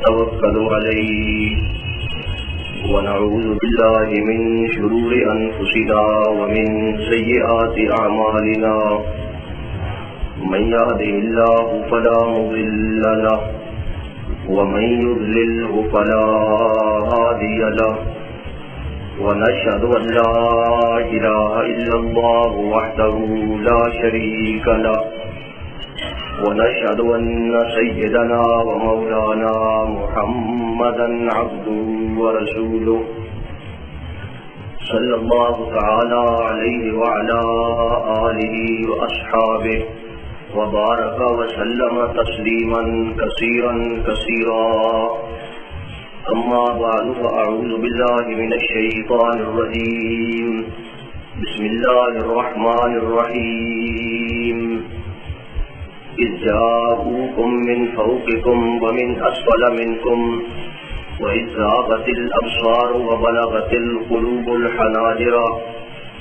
ونتوكل عليه ونعوذ بالله من شرور أنفسنا ومن سيئات أعمالنا من يهده الله فلا مضل له ومن يضلله فلا هادي له ونشهد أن لا إله إلا الله وحده لا شريك له ونشهد أن سيدنا ومولانا محمدا عبده ورسوله صلى الله تعالى عليه وعلى آله وأصحابه وبارك وسلم تسليما كثيرا كثيرا أما بعد فأعوذ بالله من الشيطان الرجيم بسم الله الرحمن الرحيم إذ جاءوكم من فوقكم ومن أسفل منكم وإذ زاغت الأبصار وبلغت القلوب الحناجر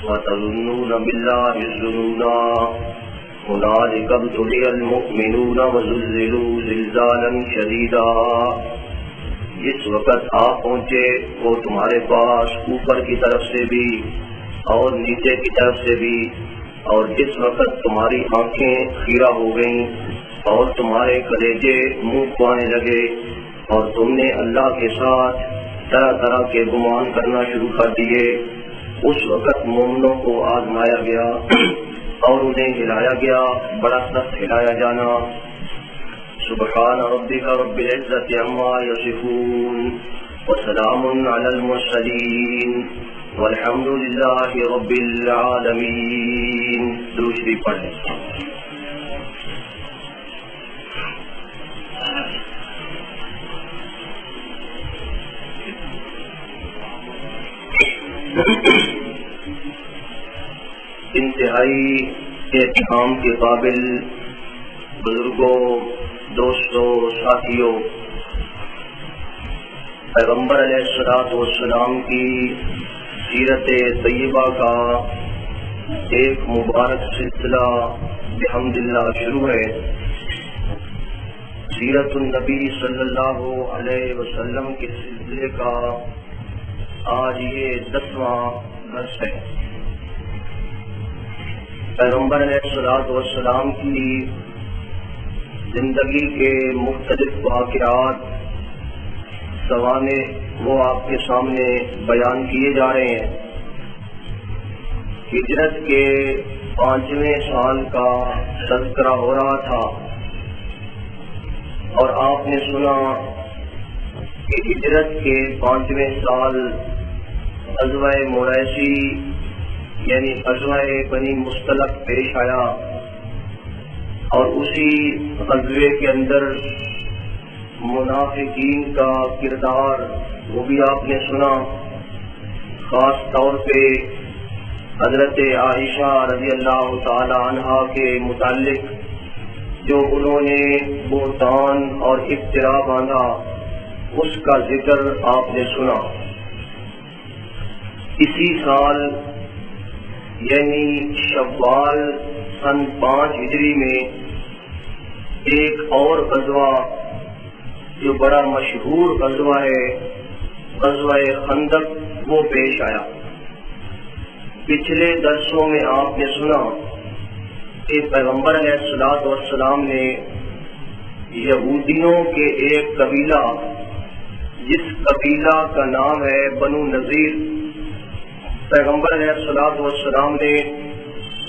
وتظنون بالله الظنونا هنالك ابتلي المؤمنون وزلزلوا زلزالا شديدا. جس وقت آپ پہنچے وہ تمہارے پاس اوپر کی طرف سے بھی اور نیچے کی طرف سے بھی، اور جس وقت تمہاری آنکھیں خیرہ ہو گئیں اور تمہارے کلیجے منہ کو آنے لگے اور تم نے اللہ کے ساتھ طرح طرح کے گمان کرنا شروع کر دیے، اس وقت مومنوں کو آزمایا گیا اور انہیں ہلایا گیا، بڑا سخت ہلایا جانا. سبحان ربک رب العزت عما یصفون وسلام علی المرسلین والحمد للہ رب العالمین. درود شریف پڑھ لیں. انتہائی احترام کے قابل بزرگوں، دوستوں، ساتھیوں، پیغمبر علیہ الصلوۃ والسلام کی سیرت طیبہ کا ایک مبارک سلسلہ بحمد اللہ شروع ہے. سیرت النبی صلی اللہ علیہ وسلم کے سلسلے کا آج یہ 10واں درس ہے. پیغمبر علیہ الصلوۃ والسلام کی زندگی کے مختلف واقعات سوانح وہ آپ کے سامنے بیان کیے جا رہے ہیں. ہجرت کے 5ویں سال کا تذکرہ ہو رہا تھا اور آپ نے سنا کہ ہجرت کے 5ویں سال غزوہ مریسی یعنی غزوہ بنی مصطلق پیش آیا، اور اسی غزوے کے اندر منافقین کا کردار وہ بھی آپ نے سنا. خاص طور پہ حضرت عائشہ رضی اللہ تعالی عنہا کے متعلق جو انہوں نے بہتان اور افترا باندھا، اس کا ذکر آپ نے سنا. اسی سال یعنی شوال سن 5 ہجری میں ایک اور غزوہ جو بڑا مشہور غزوہ ہے، غزوہ خندق، وہ پیش آیا. پچھلے درسوں میں آپ نے سنا کہ پیغمبر علیہ الصلوۃ والسلام نے یہودیوں کے ایک قبیلہ جس قبیلہ کا نام ہے بنو نذیر، پیغمبر علیہ الصلوۃ والسلام نے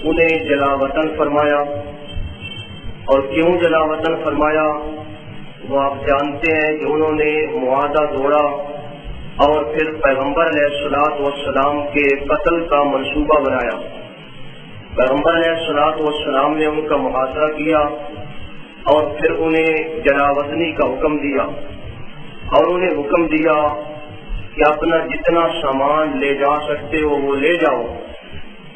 انہیں جلا وطن فرمایا. اور کیوں جلا وطن فرمایا وہ آپ جانتے ہیں کہ انہوں نے معاہدہ توڑا اور پھر پیغمبر علیہ الصلوۃ والسلام کے قتل کا منصوبہ بنایا. پیغمبر علیہ الصلوۃ والسلام نے ان کا محاصرہ کیا اور پھر انہیں جلا وطنی کا حکم دیا، اور انہیں حکم دیا کہ اپنا جتنا سامان لے جا سکتے ہو وہ لے جاؤ.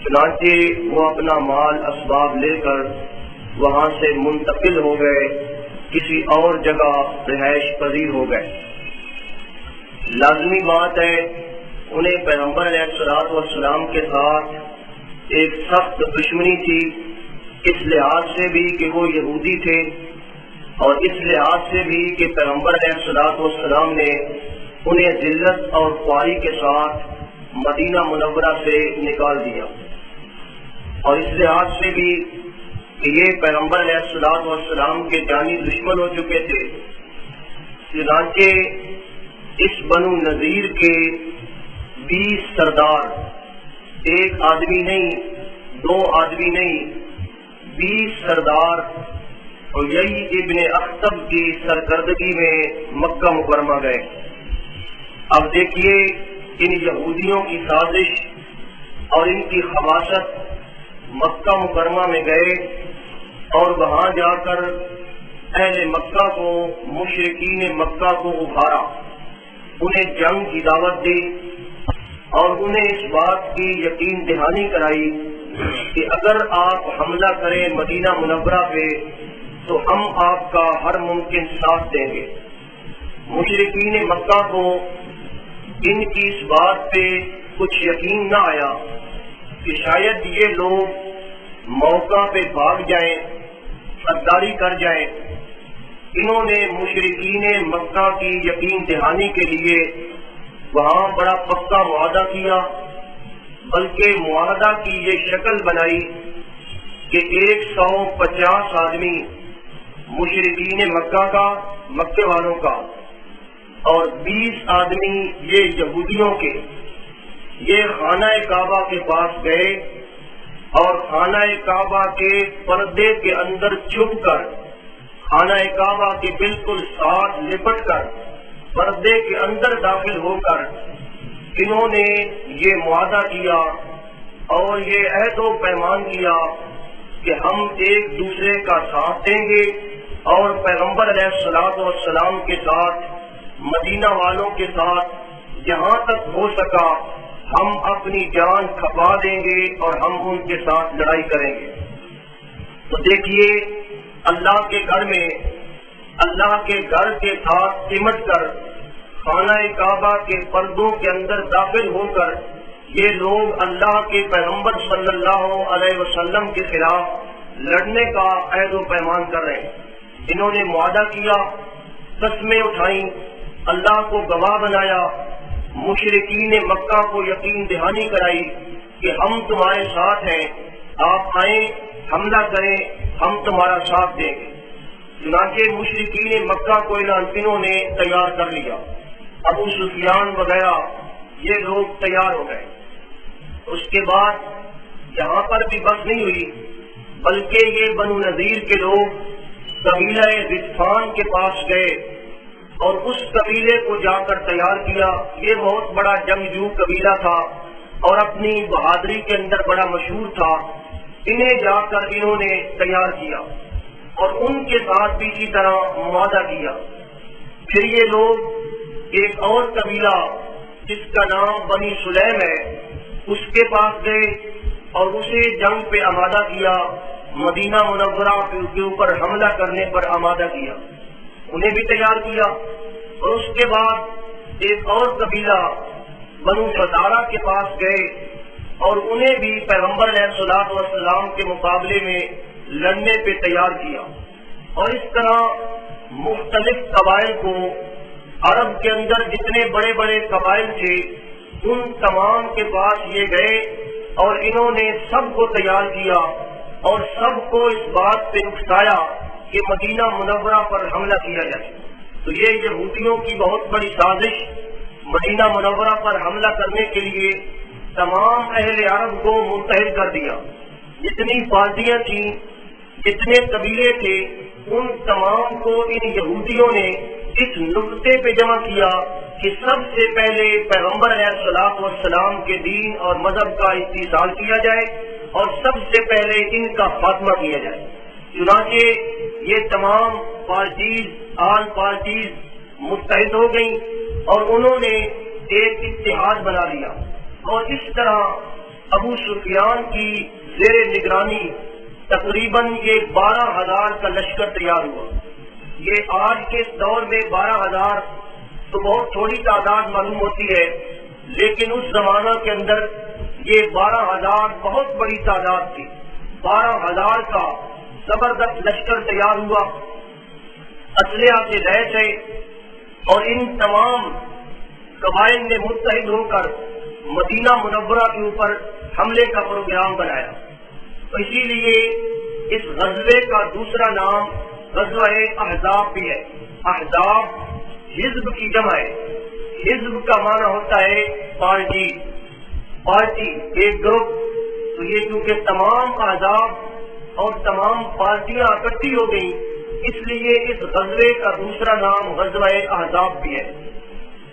چنانچہ وہ اپنا مال اسباب لے کر وہاں سے منتقل ہو گئے، کسی اور جگہ رہائش پذیر ہو گئے. لازمی بات ہے انہیں پیغمبر علیہ الصلوۃ والسلام کے ساتھ ایک سخت دشمنی تھی، اس لحاظ سے بھی کہ وہ یہودی تھے اور اس لحاظ سے بھی کہ پیغمبر علیہ الصلوۃ والسلام نے انہیں ذلت اور خواری کے ساتھ مدینہ منورہ سے نکال دیا، اور اس لحاظ سے بھی کہ یہ پیغمبر علیہ الصلوۃ والسلام کے جانی دشمن ہو چکے تھے، چنانچہ اس بنو نذیر کے 20 سردار، ایک آدمی نہیں، 2 آدمی نہیں، 20 سردار حیی ابن اخطب کی سرکردگی میں مکہ مکرمہ گئے۔ اب دیکھیے ان یہودیوں کی سازش اور ان کی خباثت، مکہ مکرمہ میں گئے اور وہاں جا کر اہل مکہ کو، مشرکین مکہ کو ابھارا، انہیں جنگ کی دعوت دی اور انہیں اس بات کی یقین دہانی کرائی کہ اگر آپ حملہ کریں مدینہ منورہ پہ تو ہم آپ کا ہر ممکن ساتھ دیں گے۔ مشرکین مکہ کو ان کی اس بات پہ کچھ یقین نہ آیا کہ شاید یہ لوگ موقع پہ بھاگ جائیں، غداری کر جائیں۔ انہوں نے مشرکین مکہ کی یقین دہانی کے لیے وہاں بڑا پکا معاہدہ کیا، بلکہ معاہدہ کی یہ شکل بنائی کہ 150 آدمی مشرکین مکہ کا، مکے والوں کا، اور 20 آدمی یہ یہودیوں کے، یہ خانہ کعبہ کے پاس گئے اور خانہ کعبہ کے پردے کے اندر چھپ کر، خانہ کعبہ کے بالکل ساتھ لپٹ کر، پردے کے اندر داخل ہو کر انہوں نے یہ معاہدہ کیا اور یہ عہد و پیمان کیا کہ ہم ایک دوسرے کا ساتھ دیں گے اور پیغمبر علیہ الصلوۃ والسلام کے ساتھ، مدینہ والوں کے ساتھ جہاں تک ہو سکا ہم اپنی جان کھپا دیں گے اور ہم ان کے ساتھ لڑائی کریں گے۔ تو دیکھیے اللہ کے گھر میں، اللہ کے گھر کے ساتھ سمٹ کر خانہ کعبہ کے پردوں کے اندر داخل ہو کر یہ لوگ اللہ کے پیغمبر صلی اللہ علیہ وسلم کے خلاف لڑنے کا عہد و پیمان کر رہے ہیں۔ انہوں نے معاہدہ کیا، قسمیں اٹھائیں، اللہ کو گواہ بنایا، مشرکین مکہ کو یقین دہانی کرائی کہ ہم تمہارے ساتھ ہیں، آپ آئیں، حملہ کریں، ہم تمہارا ساتھ دیں گے۔ چنانچہ مشرکین مکہ کو انہوں نے تیار کر لیا، ابو سفیان وغیرہ یہ لوگ تیار ہو گئے۔ اس کے بعد یہاں پر بھی بس نہیں ہوئی، بلکہ یہ بنو نذیر کے لوگ قبیلہ غطفان کے پاس گئے اور اس قبیلے کو جا کر تیار کیا۔ یہ بہت بڑا جنگجو قبیلہ تھا اور اپنی بہادری کے اندر بڑا مشہور تھا۔ انہیں جا کر انہوں نے تیار کیا اور ان کے ساتھ بھی اسی طرح معاہدہ کیا۔ پھر یہ لوگ ایک اور قبیلہ جس کا نام بنی سلیم ہے، اس کے پاس گئے اور اسے جنگ پہ آمادہ کیا، مدینہ منورہ کے اوپر حملہ کرنے پر آمادہ کیا، انہیں بھی تیار کیا۔ اور اس کے بعد ایک اور قبیلہ بنو فزارہ کے پاس گئے اور انہیں بھی پیغمبر علیہ الصلوۃ والسلام کے مقابلے میں لڑنے پہ تیار کیا۔ اور اس طرح مختلف قبائل کو، عرب کے اندر جتنے بڑے بڑے قبائل تھے ان تمام کے پاس یہ گئے اور انہوں نے سب کو تیار کیا اور سب کو اس بات پہ اکسایا کہ مدینہ منورہ پر حملہ کیا جائے۔ تو یہ یہودیوں کی بہت بڑی سازش، مدینہ منورہ پر حملہ کرنے کے لیے تمام اہل عرب کو متحد کر دیا۔ جتنی پارٹیاں تھیں، جتنے قبیلے تھے، ان تمام کو ان یہودیوں نے اس نقطے پہ جمع کیا کہ سب سے پہلے پیغمبر علیہ الصلوۃ والسلام کے دین اور مذہب کا استحصال کیا جائے اور سب سے پہلے ان کا خاتمہ کیا جائے۔ چنانچہ یہ تمام پارٹیز، آل پارٹیز متحد ہو گئیں اور انہوں نے ایک اتحاد بنا لیا، اور اس طرح ابو سفیان کی زیر نگرانی تقریباً یہ 12,000 کا لشکر تیار ہوا۔ یہ آج کے دور میں 12,000 تو بہت تھوڑی تعداد معلوم ہوتی ہے، لیکن اس زمانہ کے اندر یہ 12,000 بہت بڑی تعداد تھی۔ 12,000 کا زبردست لشکر تیار ہوا۔ اسلحہ سے لیس ہے اور ان تمام قبائل نے متحد ہو کر مدینہ منورہ کے اوپر حملے کا پروگرام بنایا. تو اسی لیے اس غزوے کا دوسرا نام غزوہ احزاب بھی ہے. احزاب حزب کی جمع ہے. حزب کا معنی ہوتا ہے پارٹی، ایک گروپ. تو یہ کیونکہ تمام احزاب اور تمام پارٹیاں اکٹھی ہو گئیں، اس لیے اس غزوے کا دوسرا نام غزوہ احزاب بھی ہے.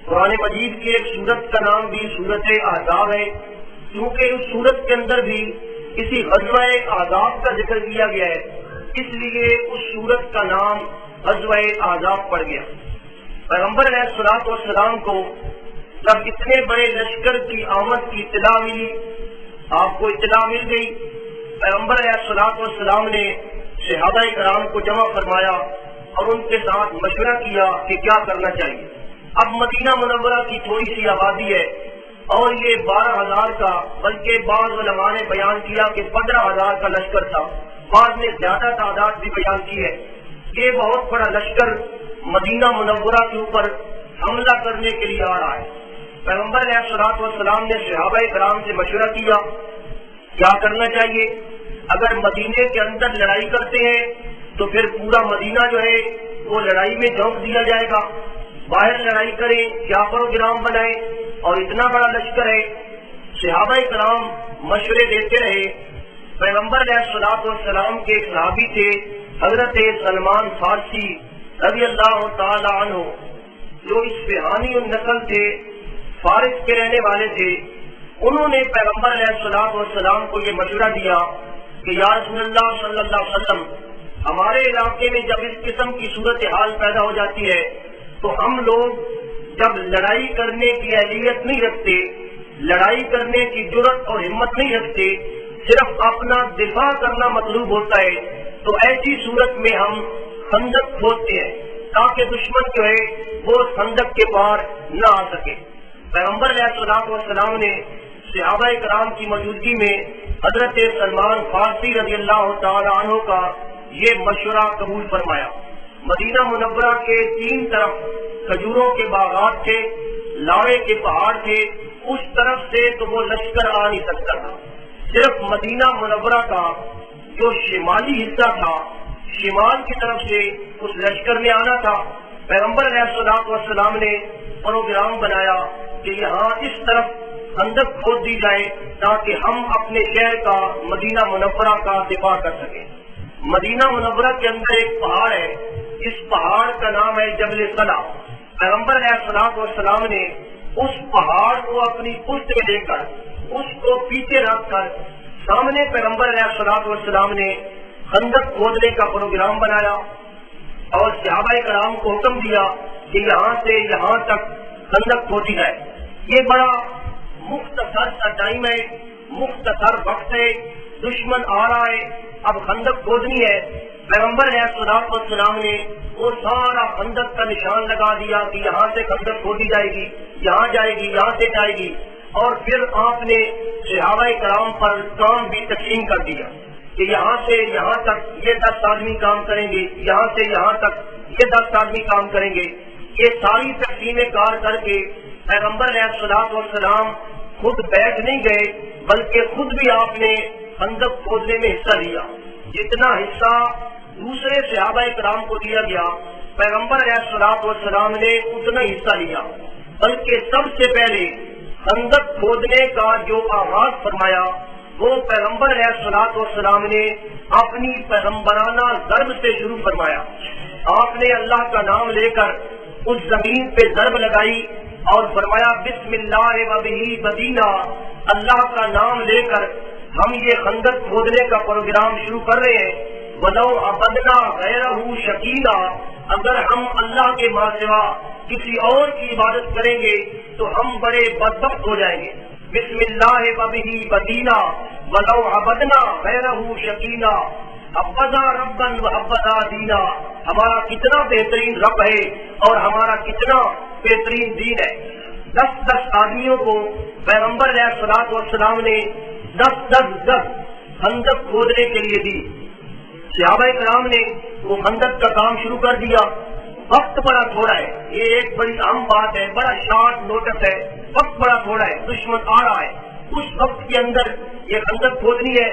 قرآن مجید کی ایک سورت کا نام بھی سورت احزاب ہے، کیونکہ اس سورت کے اندر بھی اسی غزوہ احزاب کا ذکر کیا گیا ہے، اس لیے اس سورت کا نام غزوہ احزاب پڑ گیا. پیغمبر علیہ الصلوۃ والسلام کو جب اتنے بڑے لشکر کی آمد کی اطلاع ملی، آپ کو اطلاع مل گئی، پیغمبر علیہ الصلوۃ والسلام نے صحابہ کرام کو جمع فرمایا اور ان کے ساتھ مشورہ کیا کہ کیا کرنا چاہیے. اب مدینہ منورہ کی تھوڑی سی آبادی ہے اور یہ 12,000 کا، بلکہ بعض علماء نے بیان کیا کہ 15,000 کا لشکر تھا، بعض نے زیادہ تعداد بھی بیان کی ہے. یہ بہت بڑا لشکر مدینہ منورہ کے اوپر حملہ کرنے کے لیے آ رہا ہے. پیغمبر علیہ الصلوۃ والسلام نے صحابہ کرام سے مشورہ کیا کیا کرنا چاہیے. اگر مدینے کے اندر لڑائی کرتے ہیں تو پھر پورا مدینہ جو ہے وہ لڑائی میں جھونک دیا جائے گا. باہر لڑائی کریں، کیا پروگرام بنائیں، اور اتنا بڑا لشکر ہے. صحابہ کرام مشورے دیتے رہے. پیغمبر علیہ الصلوۃ والسلام کے ایک صحابی تھے حضرت سلمان فارسی رضی اللہ تعالی عنہ، جو اصفہانی النسل تھے، فارس کے رہنے والے تھے. انہوں نے پیغمبر علیہ الصلوۃ والسلام کو یہ مشورہ دیا کہ یا رسول اللہ صلی اللہ علیہ وسلم، ہمارے علاقے میں جب اس قسم کی صورتحال پیدا ہو جاتی ہے تو ہم لوگ جب لڑائی کرنے کی اہلیت نہیں رکھتے، لڑائی کرنے کی جرأت اور ہمت نہیں رکھتے، صرف اپنا دفاع کرنا مطلوب ہوتا ہے، تو ایسی صورت میں ہم خندق کھودتے ہیں تاکہ دشمن جو ہے وہ خندق کے پار نہ آ سکے. پیغمبر علیہ الصلوۃ والسلام نے صحابہ کرام کی موجودگی میں حضرت سلمان فارسی رضی اللہ تعالی عنہ کا یہ مشورہ قبول فرمایا. مدینہ منورہ کے 3 طرف کھجوروں کے باغات تھے، لاڑے کے پہاڑ تھے، اس طرف سے تو وہ لشکر آ نہیں سکتا تھا. صرف مدینہ منورہ کا جو شمالی حصہ تھا، شمال کی طرف سے اس لشکر نے آنا تھا. پیغمبر علیہ الصلوۃ والسلام نے پروگرام بنایا کہ یہاں اس طرف خندق کھود دی جائے تاکہ ہم اپنے شہر کا، مدینہ منورہ کا دفاع کر سکیں. مدینہ منورہ کے اندر ایک پہاڑ ہے، اس پہاڑ کا نام ہے جبل صلا. پیغمبر علیہ الصلوۃ والسلام نے اس پہاڑ کو اپنی پشت میں لے کر، اس کو پیچھے رکھ کر، سامنے پیغمبر علیہ الصلوۃ والسلام نے خندق کھودنے کا پروگرام بنایا اور صحابہ کرام کو حکم دیا کہ یہاں سے یہاں تک خندق کھودی جائے. یہ بڑا مختصر سا ٹائم ہے، مختصر وقت ہے، دشمن آ رہا ہے، اب خندق کھودنی ہے. پیغمبر علیہ الصلوۃ والسلام نے وہ سارا خندق کا نشان لگا دیا کہ یہاں سے خندق کھودی جائے گی، یہاں جائے گی، یہاں سے جائے گی. اور پھر آپ نے صحابہ کرام پر کام بھی تقسیم کر دیا کہ یہاں سے یہاں تک یہ 10 آدمی کام کریں گے، یہاں سے یہاں تک یہ 10 آدمی کام کریں گے. یہ ساری تقسیمیں کار کر کے پیغمبر علیہ الصلوۃ والسلام خود بیٹھ نہیں گئے، بلکہ خود بھی آپ نے خندق کھودنے میں حصہ لیا. جتنا حصہ دوسرے صحابہ کرام کو دیا گیا، پیغمبر علیہ الصلوۃ والسلام نے اتنا حصہ لیا. بلکہ سب سے پہلے خندق کھودنے کا جو آغاز فرمایا وہ پیغمبر علیہ الصلوۃ والسلام نے اپنی پیغمبرانہ ضرب سے شروع فرمایا. آپ نے اللہ کا نام لے کر اس زمین پہ ضرب لگائی اور فرمایا بسم اللہ وبہ بدینا، اللہ کا نام لے کر ہم یہ خندق کھودنے کا پروگرام شروع کر رہے ہیں. وَلَوْ عَبَدْنَا غَيْرَهُ شَكِينًا، اگر ہم اللہ کے ماں سوا کسی اور کی عبادت کریں گے تو ہم بڑے بدبخت ہو جائیں گے. بسم اللہ وبہ بدینا وَلَوْ عَبَدْنَا غَيْرَهُ شَكِينًا حبذا ربًا وحبذا دینا، ہمارا کتنا بہترین رب ہے اور ہمارا کتنا بہترین دین ہے. 10 آدمیوں کو پیغمبر علیہ الصلوۃ والسلام نے 10 خندق کھودنے کے لیے دی. صحابہ کرام نے وہ خندق کا کام شروع کر دیا. وقت بڑا تھوڑا ہے، یہ ایک بڑی اہم بات ہے، بڑا شارٹ نوٹس ہے، وقت بڑا تھوڑا ہے، دشمن آ رہا ہے، اس وقت کے اندر یہ خندق کھودنی ہے۔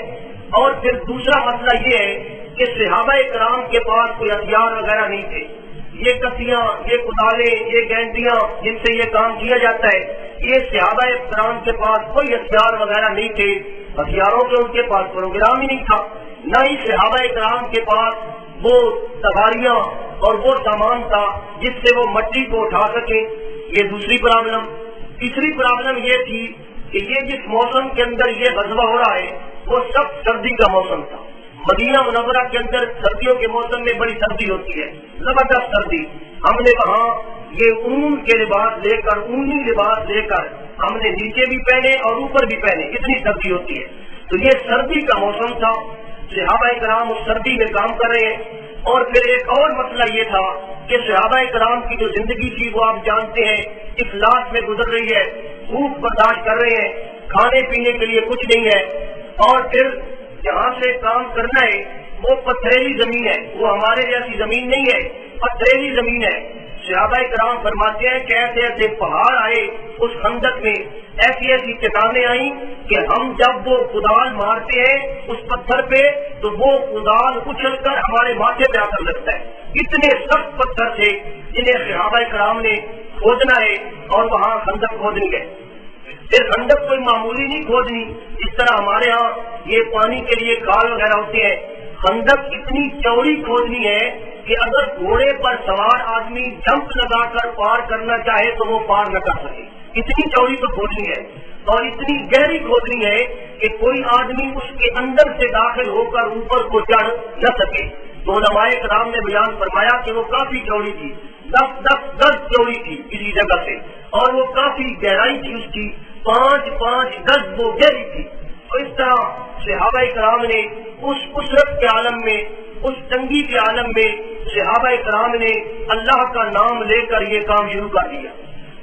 اور پھر دوسرا مسئلہ یہ ہے کہ صحابہ کرام کے پاس کوئی ہتھیار وغیرہ نہیں تھے، یہ کسیاں، یہ کدالیں، یہ گینڈیاں جن سے یہ کام کیا جاتا ہے، یہ صحابہ کرام کے پاس کوئی ہتھیار وغیرہ نہیں تھے، ہتھیاروں کے ان کے پاس پروگرام ہی نہیں تھا، نہ ہی صحابہ کرام کے پاس وہ سواریاں اور وہ سامان تھا جس سے وہ مٹی کو اٹھا سکیں۔ یہ دوسری پرابلم۔ تیسری پرابلم یہ تھی کہ یہ جس موسم کے اندر یہ غزوہ ہو رہا ہے وہ سب سردی کا موسم تھا۔ مدینہ منورہ کے اندر سردیوں کے موسم میں بڑی سردی ہوتی ہے، زبردست سردی۔ ہم نے وہاں یہ اون کے لباس لے کر، اونی لباس لے کر ہم نے نیچے بھی پہنے اور اوپر بھی پہنے، اتنی سردی ہوتی ہے۔ تو یہ سردی کا موسم تھا، صحابہ کرام اس سردی میں کام کر رہے ہیں۔ اور پھر ایک اور مسئلہ یہ تھا کہ صحابہ کرام کی جو زندگی تھی وہ آپ جانتے ہیں افلاس میں گزر رہی ہے، بھوک برداشت کر رہے ہیں، کھانے پینے کے لیے کچھ نہیں ہے، اور پھر جہاں سے کام کرنا ہے وہ پتھریلی زمین ہے، وہ ہمارے جیسی زمین نہیں ہے، پتھریلی زمین ہے۔ صحابہ کرام فرماتے ہیں کہ ایسے ایسے پہاڑ آئے اس خندق میں، ایسی ایسی چٹانیں آئیں کہ ہم جب وہ کدال مارتے ہیں اس پتھر پہ تو وہ کدال اچھل کر ہمارے ماتھے پہ آ کر لگتا ہے۔ اتنے سخت پتھر تھے جنہیں صحابہ کرام نے کھودنا ہے اور وہاں خندق کھودنی ہے۔ پھر خندق کوئی معمولی نہیں کھودنی، جس طرح ہمارے ہاں یہ پانی کے لیے کھال وغیرہ ہوتے ہیں، خندق اتنی چوڑی کھودنی ہے کہ اگر گھوڑے پر سوار آدمی جمپ لگا کر پار کرنا چاہے تو وہ پار نہ کر سکے، اتنی چوڑی تو کھودنی ہے، اور اتنی گہری کھودنی ہے کہ کوئی آدمی اس کے اندر سے داخل ہو کر اوپر کو چڑھ نہ سکے۔ تو علماء کرام نے بیان فرمایا کہ وہ کافی چوڑی تھی، 10 گز چوڑی تھی کسی جگہ سے، اور وہ کافی گہرائی تھی اس کی، 5 گز وہ گہری تھی۔ تو اس طرح صحابہ کرام نے اس اسرت کے عالم میں، اس تنگی کے عالم میں صحابہ کرام نے اللہ کا نام لے کر یہ کام شروع کر دیا۔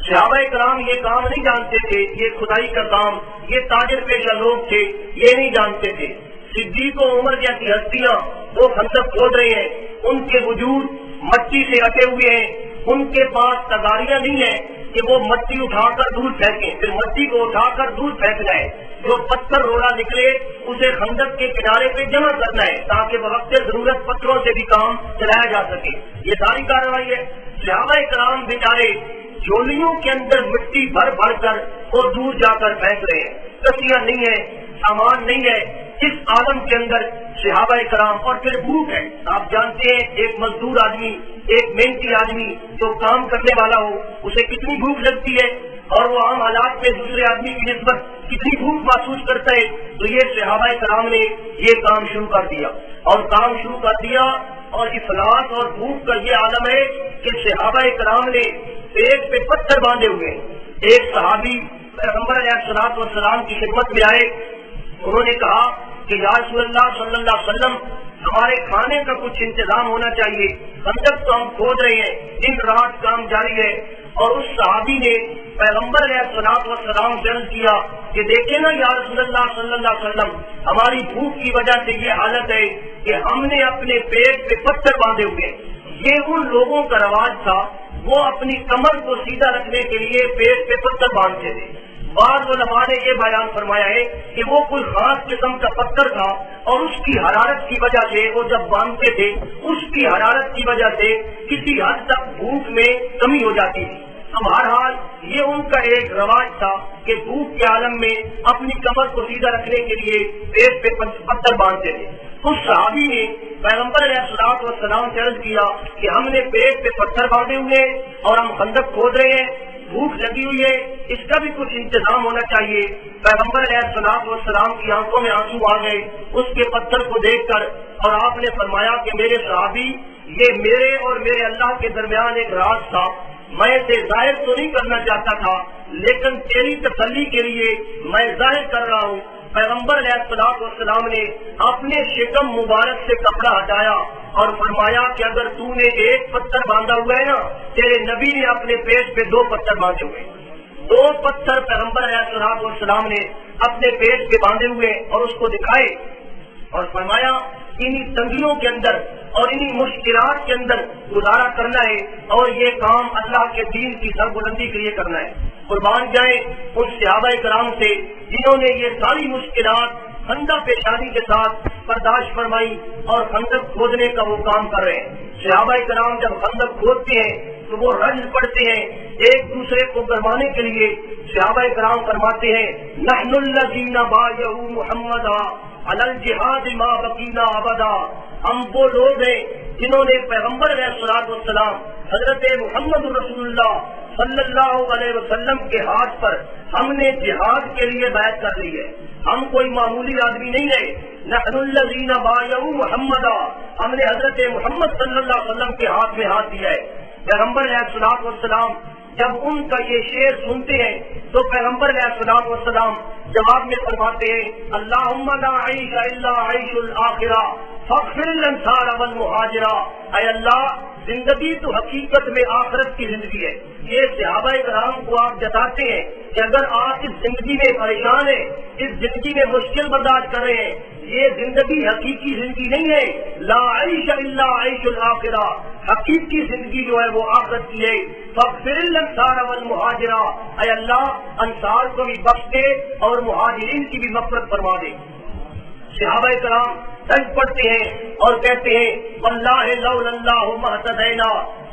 صحابہ کرام یہ کام نہیں جانتے تھے، یہ خدائی کا کام، یہ تاجر پیشہ لوگ تھے، یہ نہیں جانتے تھے۔ صدیق و عمر جیسی ہستیاں وہ خندق کھود رہے ہیں، ان کے وجود مٹی سے اٹے ہوئے ہیں، ان کے پاس تگاریاں نہیں ہیں کہ وہ مٹی اٹھا کر دور پھینکیں، پھر مٹی کو اٹھا کر دور پھینک جائے، جو پتھر روڑا نکلے اسے خندق کے کنارے پہ جمع کرنا ہے تاکہ وقت ضرورت پتھروں سے بھی کام چلایا جا سکے۔ یہ ساری کارروائی ہے۔ صحابہ کرام بیچارے جھولیوں کے اندر مٹی بھر بھر کر اور دور جا کر پھینک رہے ہیں، کسیاں نہیں ہے، سامان نہیں ہے، اس عالم کے اندر صحابہ کرام، اور پھر بھوک ہے۔ آپ جانتے ہیں ایک مزدور آدمی، ایک محنتی آدمی جو کام کرنے والا ہو اسے کتنی بھوک لگتی ہے، اور وہ عام حالات میں دوسرے آدمی کی نسبت کتنی بھوک محسوس کرتا ہے۔ تو یہ صحابہ کرام نے یہ کام شروع کر دیا، اور کام شروع کر دیا، اور افلاس اور بھوک کا یہ عالم ہے کہ صحابہ کرام نے پیٹ پہ پتھر باندھے ہوئے۔ ایک صحابی پیغمبر علیہ الصلوۃ والسلام کی خدمت میں آئے، انہوں نے کہا کہ یا رسول اللہ صلی اللہ علیہ وسلم ہمارے کھانے کا کچھ انتظام ہونا چاہیے، خندق تو ہم کھود رہے ہیں، دن رات کام جاری ہے۔ اور اس صحابی نے پیغمبر علیہ الصلوۃ والسلام سے عرض کیا کہ دیکھیں نا یا رسول اللہ صلی اللہ علیہ وسلم، ہماری بھوک کی وجہ سے یہ حالت ہے کہ ہم نے اپنے پیٹ پہ پتھر باندھے ہوئے۔ یہ ان لوگوں کا رواج تھا، وہ اپنی کمر کو سیدھا رکھنے کے لیے پیٹ پہ پتھر باندھتے تھے۔ بعض علماء نے یہ بیان فرمایا ہے کہ وہ کوئی خاص قسم کا پتھر تھا، اور اس کی حرارت کی وجہ سے وہ جب باندھتے تھے اس کی حرارت کی وجہ سے کسی حد تک بھوک میں کمی ہو جاتی تھی۔ بہرحال یہ ان کا ایک رواج تھا کہ بھوک کے عالم میں اپنی کمر کو سیدھا رکھنے کے لیے پیٹ پہ پتھر باندھتے تھے۔ اس صحابی نے پیغمبر علیہ الصلوۃ والسلام سے عرض کیا کہ ہم نے پیٹ پہ پتھر باندھے ہوئے اور ہم خندق کھود رہے ہیں، بھوک لگی ہوئی ہے، اس کا بھی کچھ انتظام ہونا چاہیے۔ پیغمبر علیہ الصلوۃ والسلام کی آنکھوں میں آنسو آ گئے اس کے پتھر کو دیکھ کر، اور آپ نے فرمایا کہ میرے صحابی، یہ میرے اور میرے اللہ کے درمیان ایک راز تھا، میں اسے ظاہر تو نہیں کرنا چاہتا تھا لیکن تیری تسلی کے لیے میں ظاہر کر رہا ہوں۔ پیغمبر علیہ الصلوۃ والسلام نے اپنے شکم مبارک سے کپڑا ہٹایا اور فرمایا کہ اگر تو نے ایک پتھر باندھا ہوا ہے نا، تیرے نبی نے اپنے پیٹ پہ 2 پتھر باندھے ہوئے۔ 2 پتھر پیغمبر علیہ الصلوۃ والسلام نے اپنے پیٹ پہ باندھے ہوئے اور اس کو دکھائے، اور فرمایا انہی تنگیوں کے اندر اور انہی مشکلات کے اندر گزارا کرنا ہے، اور یہ کام اللہ کے دین کی سربلندی کے لیے کرنا ہے۔ قربان جائیں ان صحابہ کرام سے جنہوں نے یہ ساری مشکلات خندہ پیشانی کے ساتھ برداشت فرمائی اور خندق کھودنے کا وہ کام کر رہے ہیں۔ صحابہ کرام جب خندق کھودتے ہیں تو وہ رنج پڑتے ہیں ایک دوسرے کو گرمانے کے لیے۔ صحابہ کرام فرماتے ہیں نحن الذین بایعوا محمدا علی الجہاد ما بقینا ابدا، ہم وہ لوگ ہیں جنہوں نے پیغمبر علیہ الصلوۃ والسلام حضرت محمد رسول اللہ صلی اللہ علیہ وسلم کے ہاتھ پر ہم نے جہاد کے لیے بیعت کر لی ہے۔ ہم کوئی معمولی آدمی نہیں رہے۔ نحن الذین بایعوا محمدا، ہم نے حضرت محمد صلی اللہ علیہ وسلم کے ہاتھ میں ہاتھ دیا ہے۔ پیغمبر علیہ الصلوۃ والسلام جب ان کا یہ شعر سنتے ہیں تو پیغمبر علیہ الصلوۃ والسلام جواب میں فرماتے ہیں اللہم لا عیش الا عیش الآخرہ فاغفر الانصار والمہاجرہ، اے اللہ زندگی تو حقیقت میں آخرت کی زندگی ہے۔ یہ صحابہ کرام کو آپ جتاتے ہیں کہ اگر آپ اس زندگی میں پریشان ہیں، اس زندگی میں مشکل برداشت کر رہے ہیں، یہ زندگی حقیقی زندگی نہیں ہے۔ لا عیش الا عیش الآخرہ، حقیقی زندگی جو ہے وہ آخرت کی ہے۔ فاغفر الانصار والمہاجرہ، اے اللہ انصار کو بھی بخش دے اور مہاجرین کی بھی مغفرت فرما دے۔ صحابہ کرام سج پڑتے ہیں اور کہتے ہیں واللہ لولا اللہ ما اهتدینا،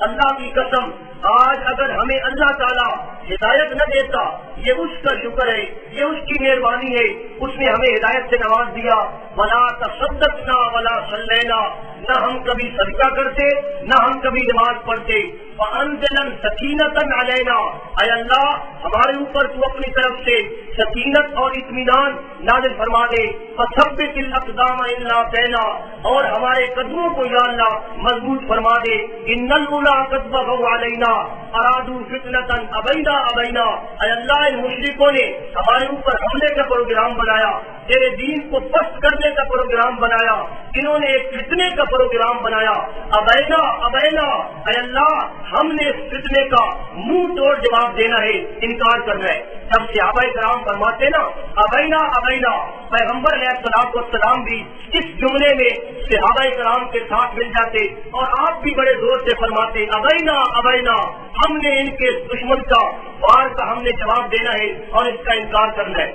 اللہ کی قسم آج اگر ہمیں اللہ تعالیٰ ہدایت نہ دیتا، یہ اس کا شکر ہے، یہ اس کی مہربانی ہے، اس نے ہمیں ہدایت سے نواز دیا۔ ولا تصدقنا ولا صلینا، نہ ہم کبھی صدقہ کرتے نہ ہم کبھی نماز پڑھتے۔ فانزل سکینۃ علینا، اے اللہ ہمارے اوپر تو اپنی طرف سے سکینت اور اطمینان نازل فرما دے۔ فثبت الاقدام الا بنا، اور ہمارے قدموں کو یا اللہ مضبوط فرما دے۔ ان الاولی قد بغوا علینا ارادوا فتنۃ ابینا ابینا، اے اللہ ان مشرکوں نے ہمارے اوپر حملے کا پروگرام بنایا، تیرے دین کو پست کرنے کا پروگرام بنایا، انہوں نے ایک فتنے کا پروگرام بنایا۔ ابینا ابینا، اے اللہ ہم نے اس فتنے کا منہ توڑ جواب دینا ہے، انکار کرنا ہے۔ جب صحابہ کرام فرماتے نا ابینا ابینا، پیغمبر علیہ الصلوۃ والسلام بھی اس جملے میں صحابہ کرام کے ساتھ مل جاتے اور آپ بھی بڑے زور سے فرماتے ابینا ابینا، ہم نے ان کے دشمن کا وار کا ہم نے جواب دینا ہے اور اس کا انکار کرنا ہے۔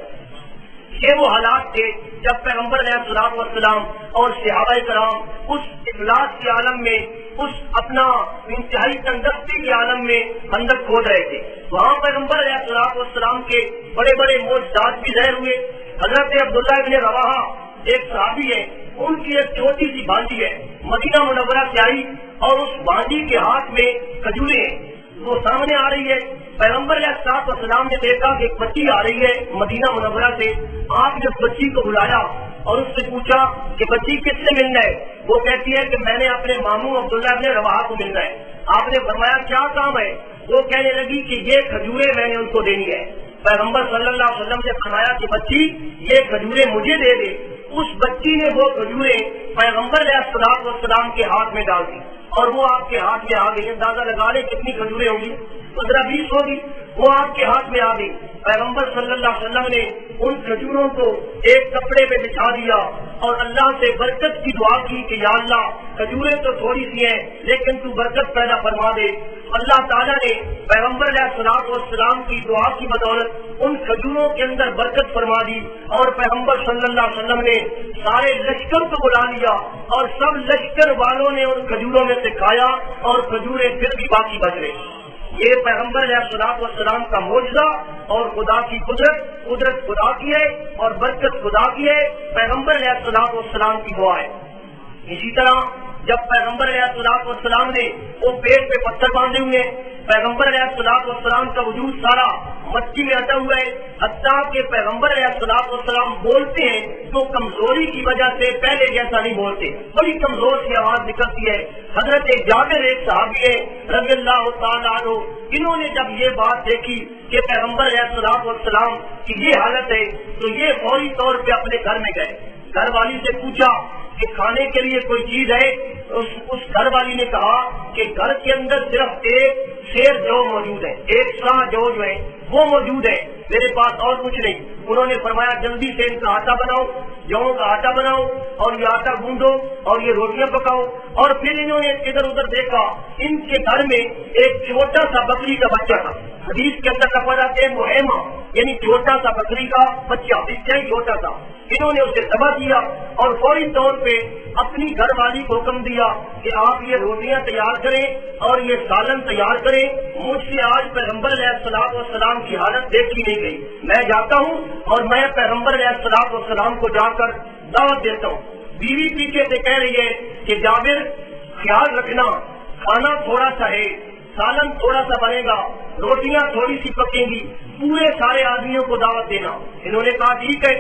یہ وہ حالات تھے جب پیغمبر علیہ الصلوۃ والسلام اور صحابہ کرام اس افلاس کے عالم میں، اس اپنا انتہائی تندرستی کے عالم میں خندق کھود رہے تھے۔ وہاں پیغمبر علیہ الصلوۃ والسلام کے بڑے بڑے معجزات بھی ظاہر ہوئے۔ حضرت عبداللہ ابن رواحہ ایک صحابی ہے، ان کی ایک چھوٹی سی بھانجی ہے، مدینہ منورہ سے آئی اور اس بھانجی کے ہاتھ میں کھجوریں ہیں، وہ سامنے آ رہی ہے۔ پیغمبر علیہ الصلوۃ والسلام نے دیکھا کہ ایک بچی آ رہی ہے مدینہ منورہ سے۔ آپ نے اس بچی کو بلایا اور اس سے پوچھا کہ بچی کس سے ملنا ہے؟ وہ کہتی ہے کہ میں نے اپنے ماموں عبداللہ ابن رواحہ کو ملنا ہے۔ آپ نے فرمایا کیا کام ہے؟ وہ کہنے لگی کہ یہ کھجوریں میں نے ان کو دینی ہے۔ پیغمبر صلی اللہ علیہ وسلم نے فرمایا کہ بچی یہ کھجوریں مجھے دے دے۔ اس بچی نے وہ کھجوریں پیغمبر علیہ الصلوۃ والسلام کے ہاتھ میں ڈال دی اور وہ آپ کے ہاتھ میں آ گئی۔ اندازہ لگا لیں کتنی کھجوریں ہوں گی، 15-20 ہوگی، وہ آپ کے ہاتھ میں آ گئی۔ پیغمبر صلی اللہ علیہ وسلم نے ان کھجوروں کو ایک کپڑے پہ بچھا دیا اور اللہ سے برکت کی دعا کی کہ یا اللہ کھجوریں تو تھوڑی سی ہیں لیکن تو برکت پیدا فرما دے۔ اللہ تعالیٰ نے پیغمبر علیہ الصلوۃ والسلام کی دعا کی بدولت ان کھجوروں کے اندر برکت فرما دی اور پیغمبر صلی اللہ علیہ وسلم نے سارے لشکر کو بلا لیا اور سب لشکر والوں نے ان کھجوروں میں سے کھایا اور کھجوریں پھر بھی باقی بچ گئی۔ یہ پیغمبر علیہ الصلوۃ والسلام کا معجزہ اور خدا کی قدرت خدا کی ہے اور برکت خدا کی ہے، پیغمبر علیہ الصلوۃ والسلام کی دعا ہے۔ اسی طرح جب پیغمبر علیہ الصلوۃ والسلام نے وہ پیڑ پہ پتھر باندھے ہوئے، پیغمبر علیہ الصلوۃ والسلام کا وجود سارا مٹی میں اٹا ہوا ہے، حتیٰ کہ پیغمبر علیہ الصلوۃ والسلام بولتے ہیں تو کمزوری کی وجہ سے پہلے جیسا نہیں بولتے، بڑی کمزور سی آواز نکلتی ہے۔ حضرت جابر ایک صحابی ہے رضی اللہ تعالیٰ عنہ، انہوں نے جب یہ بات دیکھی کہ پیغمبر علیہ الصلوۃ والسلام کی یہ حالت ہے تو یہ فوری طور پہ اپنے گھر میں گئے، گھر والی سے پوچھا کہ کھانے کے لیے کوئی چیز ہے، اس گھر والی نے کہا کہ گھر کے اندر صرف ایک شیر جو موجود ہے، ایک سا جو ہے وہ موجود ہے، میرے پاس اور کچھ نہیں۔ انہوں نے فرمایا جلدی سے ان کا آٹا بناؤ، جو کا آٹا بناؤ اور یہ آٹا گوندو اور یہ روٹیاں پکاؤ۔ اور پھر انہوں نے ادھر ادھر دیکھا، ان کے گھر میں ایک چھوٹا سا بکری کا بچہ تھا۔ حدیث کے اندر لفظ آتے ہیں مہیمہ، یعنی چھوٹا سا بکری کا بچہ، اس سے چھوٹا تھا۔ انہوں نے اسے ذبح کیا اور فوری طور پہ اپنی گھر والی کو حکم دیا کہ آپ یہ روٹیاں تیار کریں اور یہ سالن تیار کریں، مجھ سے آج پیغمبر علیہ الصلوۃ والسلام کی حالت دیکھی نہیں گئی، میں جاتا ہوں اور میں پیغمبر علیہ الصلوۃ والسلام کو جا کر دعوت دیتا ہوں۔ بیوی پیچھے سے کہہ رہی ہے کہ جابر خیال رکھنا، کھانا تھوڑا سا ہے، سالن تھوڑا سا بنے گا، روٹیاں تھوڑی سی پکیں گی، پورے سارے آدمیوں کو دعوت دینا۔ انہوں نے کہا ٹھیک ہے۔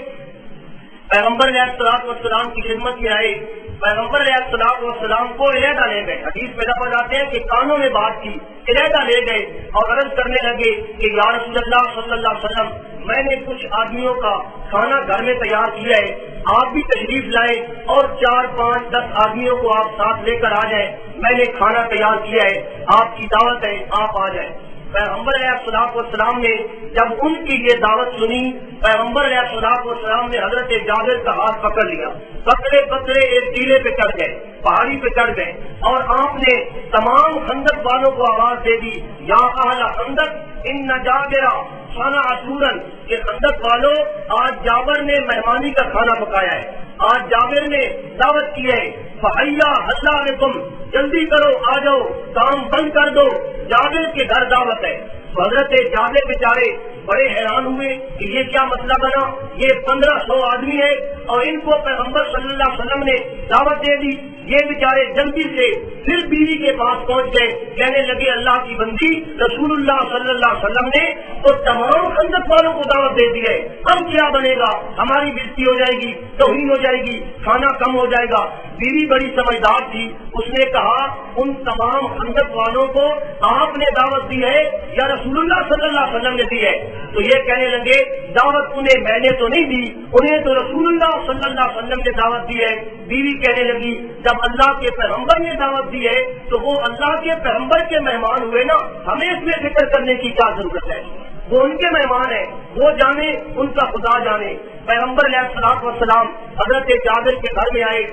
پیغمبر علیہ الصلوۃ والسلام کی خدمت میں آئے، پیغمبر علیہ الصلوۃ والسلام کو علیحدہ لے گئے۔ حدیث میں لفظ آتے ہیں کہ کانوں میں بات کی، علیحدہ لے گئے اور عرض کرنے لگے کہ یا رسول اللہ صلی اللہ علیہ وسلم، میں نے کچھ آدمیوں کا کھانا گھر میں تیار کیا ہے، آپ بھی تشریف لائیں اور 4 5 10 آدمیوں کو آپ ساتھ لے کر آ جائیں، میں نے کھانا تیار کیا ہے، آپ کی دعوت ہے، آپ آ جائیں۔ پیغمبر علیہ الصلوۃ والسلام نے جب ان کی یہ دعوت سنی، پیغمبر علیہ الصلوۃ والسلام نے حضرت جابر کا ہاتھ پکڑ لیا، پکڑے ایک ٹیلے پہ چڑھ گئے، پہاڑی پہ چڑھ گئے اور آپ نے تمام خندق والوں کو آواز دے دی، یا اہل خندق ان جابر صنع عصورا، کہ خندق والوں آج جابر نے مہمانی کا کھانا پکایا ہے، آج جابر نے دعوت کی ہے، فحیا حلا علیکم، جلدی کرو آ جاؤ، کام بند کر دو، جابر کے گھر دعوت ہے۔ تو حضرت جابر بیچارے بڑے حیران ہوئے کہ یہ کیا مسئلہ بنا، یہ 1500 آدمی ہے اور ان کو پیغمبر صلی اللہ علیہ وسلم نے دعوت دے دی۔ یہ بیچارے جلدی سے پھر بیوی کے پاس پہنچ گئے، کہنے لگے اللہ کی بندی، رسول اللہ صلی اللہ علیہ وسلم نے تو تمام خندق والوں کو دعوت دے دی ہے، اب کیا بنے گا، ہماری بےزتی ہو جائے گی، توہین ہو جائے گی، کھانا کم ہو جائے گا۔ بیوی بڑی سمجھدار تھی، اس نے کہا ان تمام خندق والوں کو آپ نے دعوت دی ہے یا رسول اللہ صلی اللہ علیہ وسلم نے دی ہے؟ تو یہ کہنے لگے دعوت انہیں میں نے تو نہیں دی، انہیں تو رسول اللہ صلی اللہ علیہ وسلم نے دعوت دی ہے۔ بیوی کہنے لگی جب اللہ کے پیغمبر نے دعوت دی ہے تو وہ اللہ کے پیغمبر کے مہمان ہوئے نا، ہمیں اس میں فکر کرنے کی کیا ضرورت ہے، وہ ان کے مہمان ہیں، وہ جانے ان کا خدا جانے۔ پیغمبر علیہ الصلوۃ والسلام حضرت جابر کے گھر میں آئے،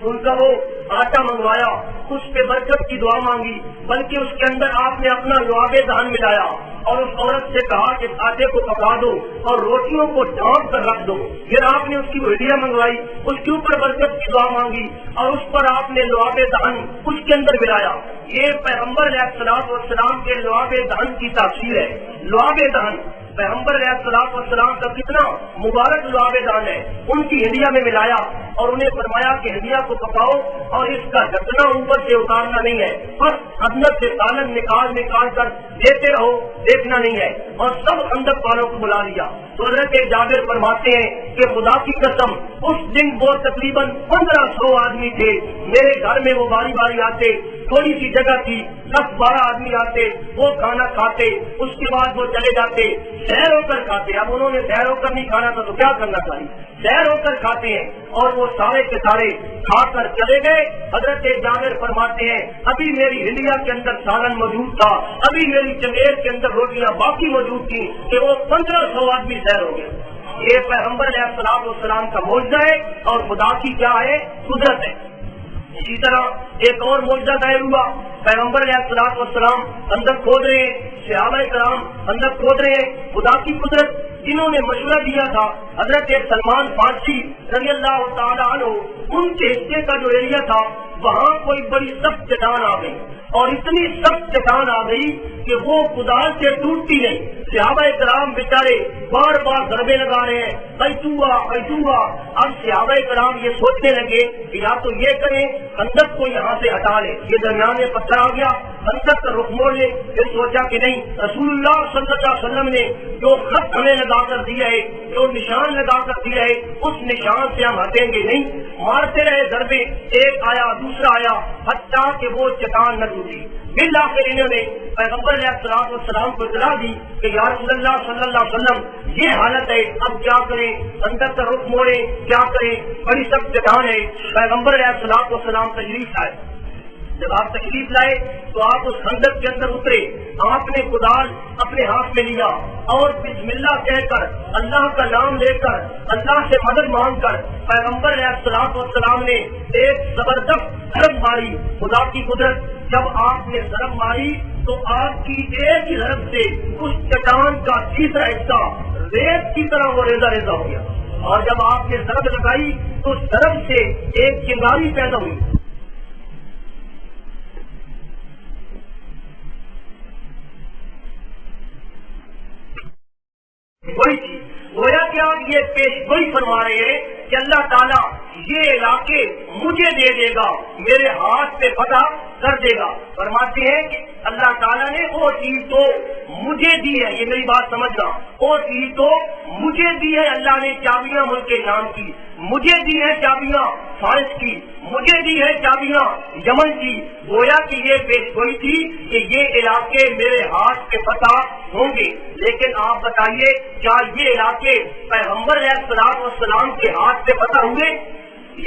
ان کا وہ آٹا منگوایا، اس پہ برکت کی دعا مانگی، بلکہ اس کے اندر آپ نے اپنا لعاب دہن ملایا اور اس عورت سے کہا کہ آٹے کو پکا دو اور روٹیوں کو ڈھانپ کر رکھ دو۔ پھر آپ نے اس کی ہڈیاں منگوائی، اس کے اوپر برکت کی دعا مانگی اور اس پر آپ نے لعاب دہن اس کے اندر ملایا۔ یہ پیغمبر علیہ الصلوۃ والسلام کے لعاب دہن کی تفسیر ہے۔ لعاب دہن پیغمبر علیہ الصلوۃ والسلام کا کتنا مبارک لعاب دہن ہے، ان کی ہڈیا میں ملایا اور انہیں فرمایا کہ ہڈیا کو پکاؤ اور اس کا ڈھکنا اوپر سے اتارنا نہیں ہے، بس اندر سے سالن نکال کر دیتے رہو، دیکھنا نہیں ہے۔ اور سب خندق والوں کو بلا لیا۔ تو حضرت جابر فرماتے ہیں کہ خدا کی قسم اس دن وہ تقریباً 1500 آدمی تھے، میرے گھر میں وہ باری باری آتے، تھوڑی سی جگہ تھی، 10-12 آدمی آتے، وہ کھانا کھاتے، اس کے بعد وہ چلے جاتے، سیر ہو کر کھاتے۔ اب انہوں نے سیر ہو کر نہیں کھانا تھا تو کیا کرنا چاہیے، سیر ہو کر کھاتے ہیں اور وہ سارے کے سارے کھا کر چلے گئے۔ حضرت جابر فرماتے ہیں ابھی میری ہنڈیا کے اندر سالن موجود تھا، ابھی میری چنگیز کے اندر روٹیاں باقی موجود تھی کہ وہ 1500 آدمی سیر ہو گئے۔ یہ پیغمبر علیہ الصلوۃ والسلام کا معجزہ ہے اور خدا کی کیا ہے، قدرت ہے۔ اسی طرح ایک اور معجزہ ظاہر ہوا، پیغمبر علیہ الصلوۃ والسلام اندر کھود رہے ہیں، صحابہ کرام اندر کھود رہے ہیں، خدا کی قدرت۔ جنہوں نے مشورہ دیا تھا حضرت سلمان فارسی رضی اللہ تعالیٰ عنہ، ان کے حصے کا جو ایریا تھا وہاں کوئی بڑی سخت چٹان آ گئی اور اتنی سخت چٹان آ گئی کہ وہ کدال سے ٹوٹتی نہیں۔ صحابہ کرام بیچارے بار بار ضربے لگا رہے ہیں، قیتوا۔ اب صحابہ کرام یہ سوچنے لگے کہ یا تو یہ کریں خندق کو یہاں سے ہٹا لیں، یہ درمیان میں پتھر آ گیا، خندق کا رخ موڑ لیں۔ پھر سوچا کہ نہیں، رسول اللہ صلی اللہ علیہ وسلم نے جو خط ہمیں لگا کر دیا ہے، جو نشان لگا کر دیا ہے، اس نشان سے ہم ہٹیں گے نہیں۔ مارتے رہے ضربے، ایک آیا دوسرا آیا، حتیٰ کہ وہ چٹان نہ ٹوٹی۔ بالآخر انہوں نے پیغمبر علیہ السلام کو اطلاع دی کہ یا رسول اللہ صلی اللہ علیہ وسلم یہ حالت ہے، اب کیا کریں، اندر کا رخ موڑے، کیا کریں، بڑی سخت چٹان ہے۔ پیغمبر علیہ السلام تشریف لائے۔ جب آپ تشریف لائے تو آپ اس خندق کے اندر اترے، آپ نے کدال اپنے ہاتھ میں لیا اور بسم اللہ کہہ کر، اللہ کا نام لے کر، اللہ سے مدد مانگ کر پیغمبر علیہ السلام نے ایک زبردست ضرب ماری۔ خدا کی قدرت، جب آپ نے ضرب ماری تو آپ کی ایک ہی ضرب سے اس چٹان کا تیسرا حصہ ریت کی طرح وہ ریزہ ریزہ ہو گیا، اور جب آپ نے ضرب لگائی تو ضرب سے ایک چنگاری پیدا ہوئی۔ وہی تھی گویا کہ آپ یہ پیش گوئی فرما رہے ہیں کہ اللہ تعالیٰ یہ علاقے مجھے دے دے گا، میرے ہاتھ پہ فتح کر دے گا۔ فرماتے ہیں کہ اللہ تعالیٰ نے وہ چیز تو مجھے دی ہے، یہ میری بات سمجھنا، وہ چیز تو مجھے دی ہے۔ اللہ نے چابیاں ملک کے نام کی، مجھے دی ہے چابیاں فارس کی، مجھے دی ہے چابیاں یمن کی۔ گویا کہ یہ پیش گوئی تھی کہ یہ علاقے میرے ہاتھ پہ فتح ہوں گے۔ لیکن آپ بتائیے، کیا یہ علاقے پیغمبر علیہ السلام کے ہاتھ سے فتح ہوئے؟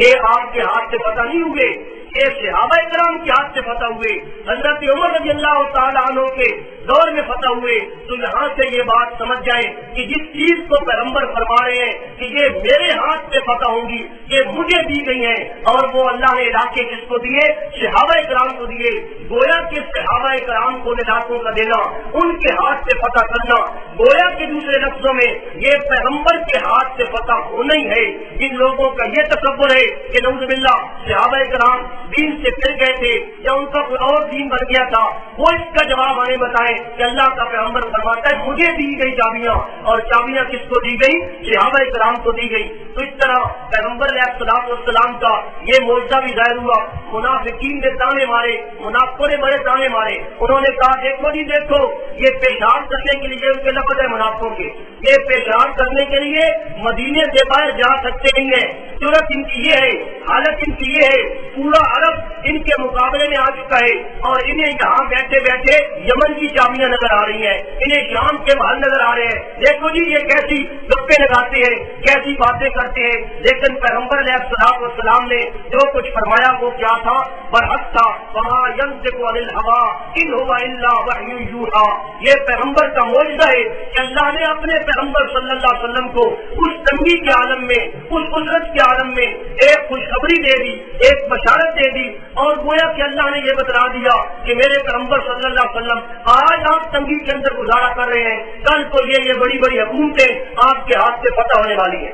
یہ آپ کے ہاتھ سے فتح نہیں ہوئے، یہ صحابہ کرام کے ہاتھ سے فتح ہوئے، حضرت عمر رضی اللہ تعالیٰ عنہ کے دور میں فتح ہوئے۔ تو یہاں سے یہ بات سمجھ جائیں کہ جس چیز کو پیغمبر فرما رہے ہیں کہ یہ میرے ہاتھ سے فتح ہوں گی، یہ مجھے دی گئی ہیں، اور وہ اللہ نے علاقے کس کو دیے؟ صحابہ کرام کو دیے۔ گویا کہ صحابہ کرام کو علاقوں کا دینا، ان کے ہاتھ سے فتح کرنا، گویا کہ دوسرے لفظوں میں یہ پیغمبر کے ہاتھ سے فتح ہونا ہی ہے۔ ان لوگوں کا یہ تصور ہے کہ نعوذ باللہ صحابہ کرام دین سے پھر گئے تھے یا ان کا کوئی اور دین بن گیا تھا، وہ اس کا جواب ہمیں بتائیں کہ اللہ کا پیغمبر فرماتا ہے مجھے دی گئی چابیاں، اور چابیاں کس کو دی گئی؟ صحابہ کرام کو دی گئی۔ تو اس طرح پیغمبر علیہ السلام کا یہ معجزہ بھی ظاہر ہوا۔ منافقین نے تانے مارے، منافقوں نے بڑے تانے مارے، انہوں نے کہا دیکھو جی دیکھو، یہ پیشاب کرنے کے لیے ان کے لفظ ہے منافقوں کے، یہ پیشاب کرنے کے لیے مدینے سے باہر جا سکتے نہیں ہیں۔ صورت ان کی یہ ہے، حالت ان کی یہ ہے، پورا عرب ان کے مقابلے میں آ چکا ہے، اور انہیں یہاں بیٹھے بیٹھے یمن کی چابیاں نظر آ رہی ہیں، انہیں شام کے محل نظر آ رہے ہیں۔ دیکھو جی یہ کیسی گپے لگاتے ہیں، کیسی باتیں کرتے ہیں۔ لیکن پیغمبر علیہ السلام نے جو کچھ فرمایا وہ کیا تھا؟ برحق تھا۔ وما ينطق عن الهوى ان هو الا وحی یوحی۔ یہ پیغمبر کا معجزہ ہے کہ اللہ نے اپنے پیغمبر صلی اللہ علیہ وسلم کو اس تنگی کے عالم میں، اس قدرت کے عالم میں ایک خوشخبری دے دی، ایک بشارت دے دی، اور گویا کہ اللہ نے یہ بتلا دیا کہ میرے پیغمبر صلی اللہ علیہ وسلم آج آپ تنگی کے اندر گزارا کر رہے ہیں، کل کو یہ بڑی بڑی حکومتیں آپ کے ہاتھ سے فتح ہونے والی ہیں۔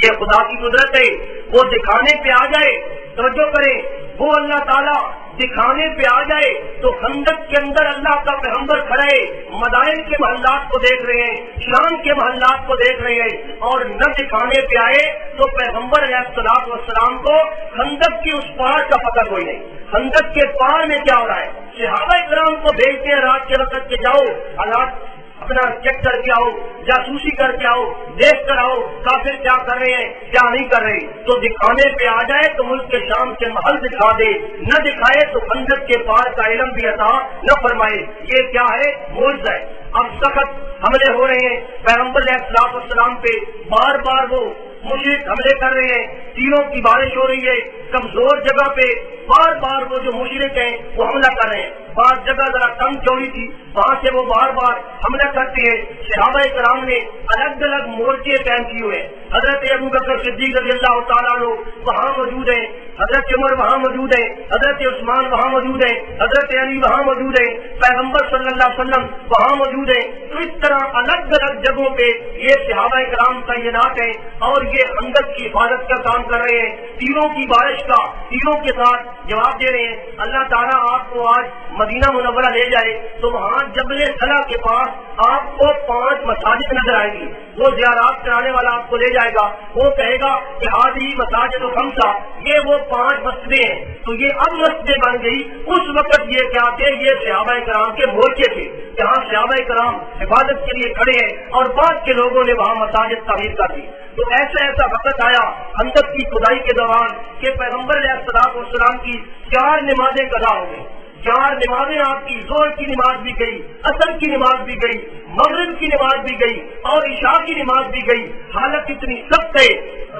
یہ خدا کی قدرت ہے، وہ دکھانے پہ آ جائے، توجہ کریں، وہ اللہ تعالیٰ دکھانے پہ آ جائے تو خندق کے اندر اللہ کا پیغمبر کھڑے مدائن کے محلات کو دیکھ رہے ہیں، شام کے محلات کو دیکھ رہے ہیں، اور نہ دکھانے پہ آئے تو پیغمبر علیہ السلام کو خندق کی اس پار کا پتہ کوئی نہیں، خندق کے پار میں کیا ہو رہا ہے۔ صحابہ کرام کو بھیجتے ہیں رات کے وقت کے جاؤ حالات اپنا چیک کر کے آؤ، جاسوسی کر کے آؤ، دیکھ کر آؤ کافر کیا کر رہے ہیں کیا نہیں کر رہے۔ تو دکھانے پہ آ جائے تو ملک کے شام کے محل دکھا دے، نہ دکھائے تو خندق کے پار کا علم بھی عطا نہ فرمائے۔ یہ کیا ہے؟ معجزہ ہے۔ اب سخت حملے ہو رہے ہیں پیغمبر علیہ السلام پہ، بار بار وہ مشرک حملے کر رہے ہیں، تیروں کی بارش ہو رہی ہے، کمزور جگہ پہ بار بار وہ جو مشرک ہیں وہ حملہ کر رہے ہیں۔ بعض جگہ ذرا تنگ چوڑی تھی، وہاں سے وہ بار بار حملہ کرتے ہیں۔ صحابہ کرام نے الگ الگ مورچے قائم کیے ہوئے، حضرت ابوبکر صدیق رضی اللہ تعالیٰ عنہ وہاں موجود ہیں، حضرت عمر وہاں موجود ہیں، حضرت عثمان وہاں موجود ہیں، حضرت علی وہاں موجود ہیں، پیغمبر صلی اللہ علیہ وسلم وہاں موجود ہیں۔ تو اس طرح الگ الگ جگہوں پہ یہ صحابہ کرام تعینات ہیں، اور یہ خندق کی حفاظت کا کام کر رہے ہیں، تیروں کی بارش کا تیروں کے ساتھ جواب دے رہے ہیں۔ اللہ تعالیٰ آپ کو آج مدینہ منورہ لے جائے تو وہاں جبل صلا کے پاس آپ کو 5 مساجد نظر آئیں گی۔ وہ زیارات کرانے والا آپ کو لے جائے گا، وہ کہے گا کہ حاضری مساجد و خمسہ، یہ وہ 5 مسجدیں ہیں۔ تو یہ اب مسجدیں بن گئی، اس وقت یہ کیا تھے؟ یہ صحابہ کرام کے مورچے تھے، جہاں صحابہ کرام حفاظت کے لیے کھڑے ہیں، اور بعد کے لوگوں نے وہاں مساجد تعمیر کر دی۔ تو ایسا وقت آیا خندق کی کھدائی کے دوران کہ پیغمبر علیہ السلام کی 4 نمازیں قضا ہو گئی، 4 نمازیں آپ کی، ظہر کی نماز بھی گئی، عصر کی نماز بھی گئی، مغرب کی نماز بھی گئی اور عشاء کی نماز بھی گئی. حالت اتنی سخت ہے،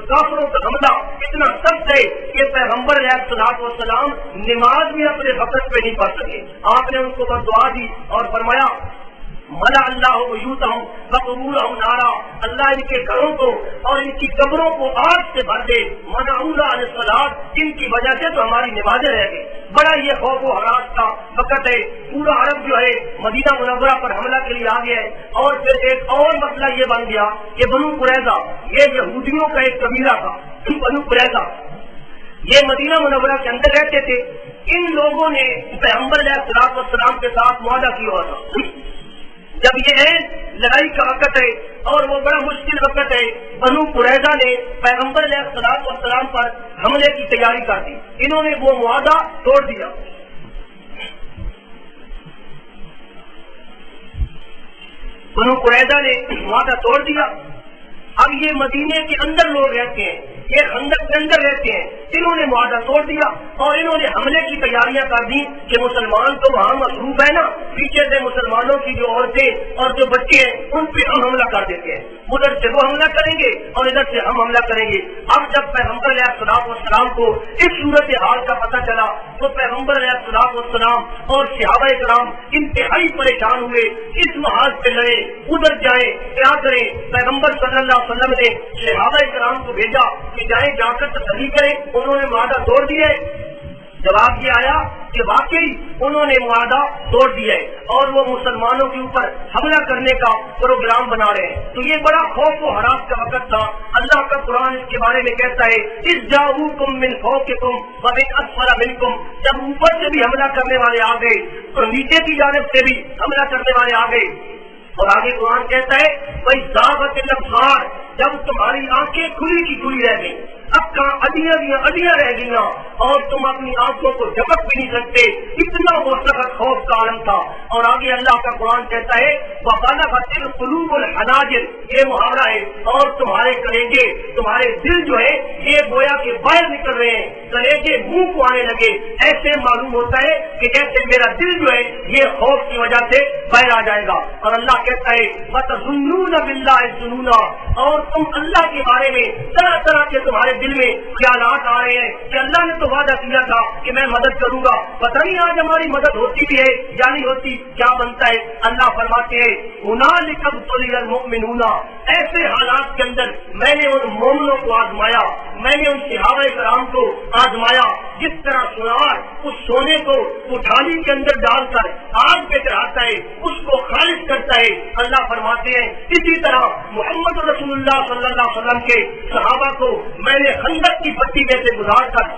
کافروں کا حملہ اتنا سخت ہے کہ پیغمبر علیہ الصلوۃ والسلام نماز بھی اپنے وقت پہ نہیں پڑھ سکے. آپ نے ان کو بس دعا دی اور فرمایا ملا اللہ بیوتہم وقبورہم نارا، اللہ ان کے گھروں کو اور ان کی قبروں کو آگ سے بھر دے. منعونا عن الصلاۃ، ان کی وجہ سے تو ہماری نمازیں رہ گئی. بڑا یہ خوف و ہراس کا وقت ہے. پورا عرب جو ہے مدینہ منورہ پر حملہ کے لیے آ گیا ہے. اور پھر ایک اور مسئلہ یہ بن گیا کہ بنو قریظہ، یہ یہودیوں کا ایک قبیلہ تھا. بنو قریظہ یہ مدینہ منورہ کے اندر رہتے تھے. ان لوگوں نے پیغمبر علیہ الصلوۃ والسلام کے ساتھ معاہدہ کیا ہوا تھا. جب یہ ہے لڑائی کا وقت ہے اور وہ بڑا مشکل وقت ہے، بنو قریظہ نے پیغمبر علیہ الصلوۃ والسلام پر حملے کی تیاری کر دی. انہوں نے وہ معاہدہ توڑ دیا. بنو قریظہ نے معاہدہ توڑ دیا. اب یہ مدینے کے اندر لوگ رہتے ہیں، یہ خندق کے اندر رہتے ہیں. انہوں نے معاہدہ توڑ دیا اور انہوں نے حملے کی تیاریاں کر دی کہ مسلمان تو وہاں مصروف ہے نا، پیچھے سے مسلمانوں کی جو عورتیں اور جو بچے ہیں ان پہ ہم حملہ کر دیتے ہیں. ادھر سے وہ حملہ کریں گے اور ادھر سے ہم حملہ کریں گے. اب جب پیغمبر علیہ الصلوۃ والسلام کو اس صورت حال کا پتہ چلا تو پیغمبر علیہ الصلوۃ والسلام اور صحابہ کرام انتہائی پریشان ہوئے. اس محاذ پہ لڑے، ادھر جائیں، کیا کریں؟ پیغمبر صلی اللہ علیہ وسلم نے صحابہ کرام کو بھیجا کہ جائیں، جا کر تسلی کریں. انہوں نے معاہدہ توڑ دیا. جواب یہ آیا کہ واقعی انہوں نے معاہدہ توڑ دیا ہے اور وہ مسلمانوں کے اوپر حملہ کرنے کا پروگرام بنا رہے ہیں. تو یہ بڑا خوف و ہراس کا وقت تھا. اللہ کا قرآن اس کے بارے میں کہتا ہے اذ جاؤکم من فوقکم ومن اسفل منکم، جب اوپر سے بھی حملہ کرنے والے آ گئے اور نیچے کی جانب سے بھی حملہ کرنے والے آ گئے. اور آگے قرآن کہتا ہے وَإِذَاغَتِ الْأَبْصَارُ، جب تمہاری آنکھیں کھلی کی کھلی رہ گئی، اب کہاں اڈیاں رہ گئی اور تم اپنی آنکھوں کو جھپک بھی نہیں سکتے. اتنا وہ سخت خوف کا عالم تھا. اور آگے اللہ کا قرآن کہتا ہے وَبَلَغَتِ الْقُلُوبُ الْحَنَاجِرَ، یہ محاورہ ہے. اور تمہارے کلیجے، تمہارے دل جو ہے یہ گویا کے باہر نکل رہے ہیں، کلیجے منہ کو آنے لگے. ایسے معلوم ہوتا ہے کہ جیسے میرا دل جو ہے یہ خوف کی وجہ سے باہر آ جائے گا. اور اللہ کہتا ہے وَتَظُنُّونَ بِاللَّهِ الظُّنُونَ، اور تم اللہ کے بارے میں طرح طرح کے تمہارے دل میں خیالات آ رہے ہیں کہ اللہ نے تو وعدہ کیا تھا کہ میں مدد کروں گا، پتہ نہیں آج ہماری مدد ہوتی بھی ہے یا نہیں ہوتی، کیا بنتا ہے. اللہ فرماتے ہیں هُنَالِكَ ابْتُلِيَ الْمُؤْمِنُونَ، ایسے حالات کے اندر میں نے ان مومنوں کو آزمایا، میں نے ان صحابہ کرام کو آزمایا جس طرح سونار اس سونے کو اٹھالی کے اندر ڈال کر آگ پہ چڑھاتا ہے، اس کو خالص کرتا ہے. اللہ فرماتے ہیں اسی طرح محمد رسول اللہ صلی اللہ علیہ وسلم کے صحابہ کو میں نے خندق کی پٹی میں سے گزار کر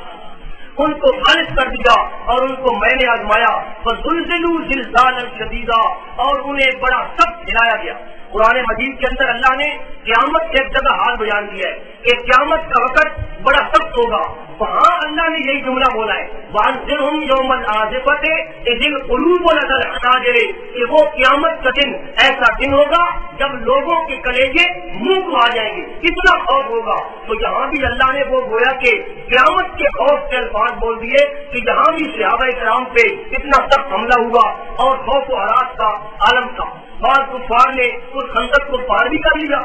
ان کو خالص کر دیا اور ان کو میں نے آزمایا. فَزُلْزِلُوا زِلْزَالًا شَدِيدًا، اور انہیں بڑا سخت ہلایا گیا. قرآن مجید کے اندر اللہ نے قیامت کے ایک جگہ حال بیان دیا ہے کہ قیامت کا وقت بڑا سخت ہوگا. وہاں اللہ نے یہی جملہ بولا ہے وَأَنذِرْهُمْ يَوْمَ الْآزِفَةِ إِذِ الْقُلُوبُ لَدَى الْحَنَاجِرِ، کہ وہ قیامت کا دن ایسا دن ہوگا جب لوگوں کے کلیجے منہ کو آ جائیں گے، اتنا خوف ہوگا. تو یہاں بھی اللہ نے وہ گویا کہ قیامت کے خوف کے الفاظ بول دیے کہ یہاں بھی صحابہ کرام پہ اتنا سخت حملہ ہوا اور خوف و ہراس کا عالم تھا. بعض کفار نے اس خندق کو پار بھی کر لیا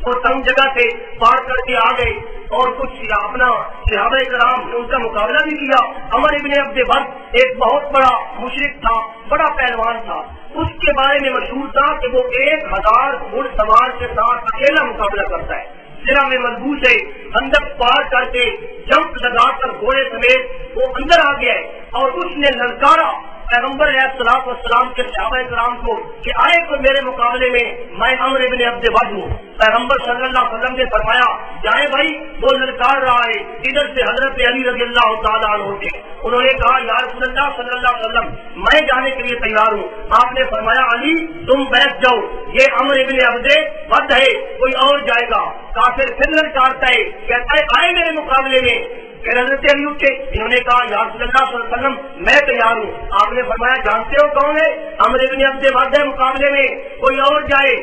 اور تنگ جگہ سے پار کر کے آ گئے اور کچھ اپنا صحابہ کرام نے ان کا مقابلہ بھی کیا. عمر ابن عبد بر ایک بہت بڑا مشرک تھا، بڑا پہلوان تھا. اس کے بارے میں مشہور تھا کہ وہ 1000 گھڑ سوار کے ساتھ اکیلا مقابلہ کرتا ہے. سرا میں مضبوط ہے، خندق پار کر کے جمپ لگا کر گھوڑے سمیت وہ اندر آ گیا ہے اور اس نے للکارا پیغمبر علیہ الصلوۃ والسلام کے صحابہ کرام کو کہ آئے تو میرے مقابلے میں، میں عمر ابن عبد بر ہوں. پیغمبر صلی اللہ علیہ وسلم نے فرمایا جائے بھائی، وہ للکار رہا ہے. ادھر سے حضرت علی رضی اللہ تعالیٰ عنہ تھے. انہوں نے کہا یا رسول اللہ صلی اللہ علیہ وسلم میں جانے کے لیے تیار ہوں. آپ نے فرمایا علی تم بیٹھ جاؤ، یہ عمر ابن عبد بر ہے، کوئی اور جائے گا. کافر پھر للکارتا ہے، کہتا ہے آئے میرے مقابلے میں. پھر حضرت علی اٹھے، انہوں نے کہا یا رسول اللہ صلی اللہ علیہ وسلم میں تیار ہوں. آپ نے فرمایا جانتے ہو کون ہے؟ عمر ابن عبد بر ہے، مقابلے میں کوئی اور جائے.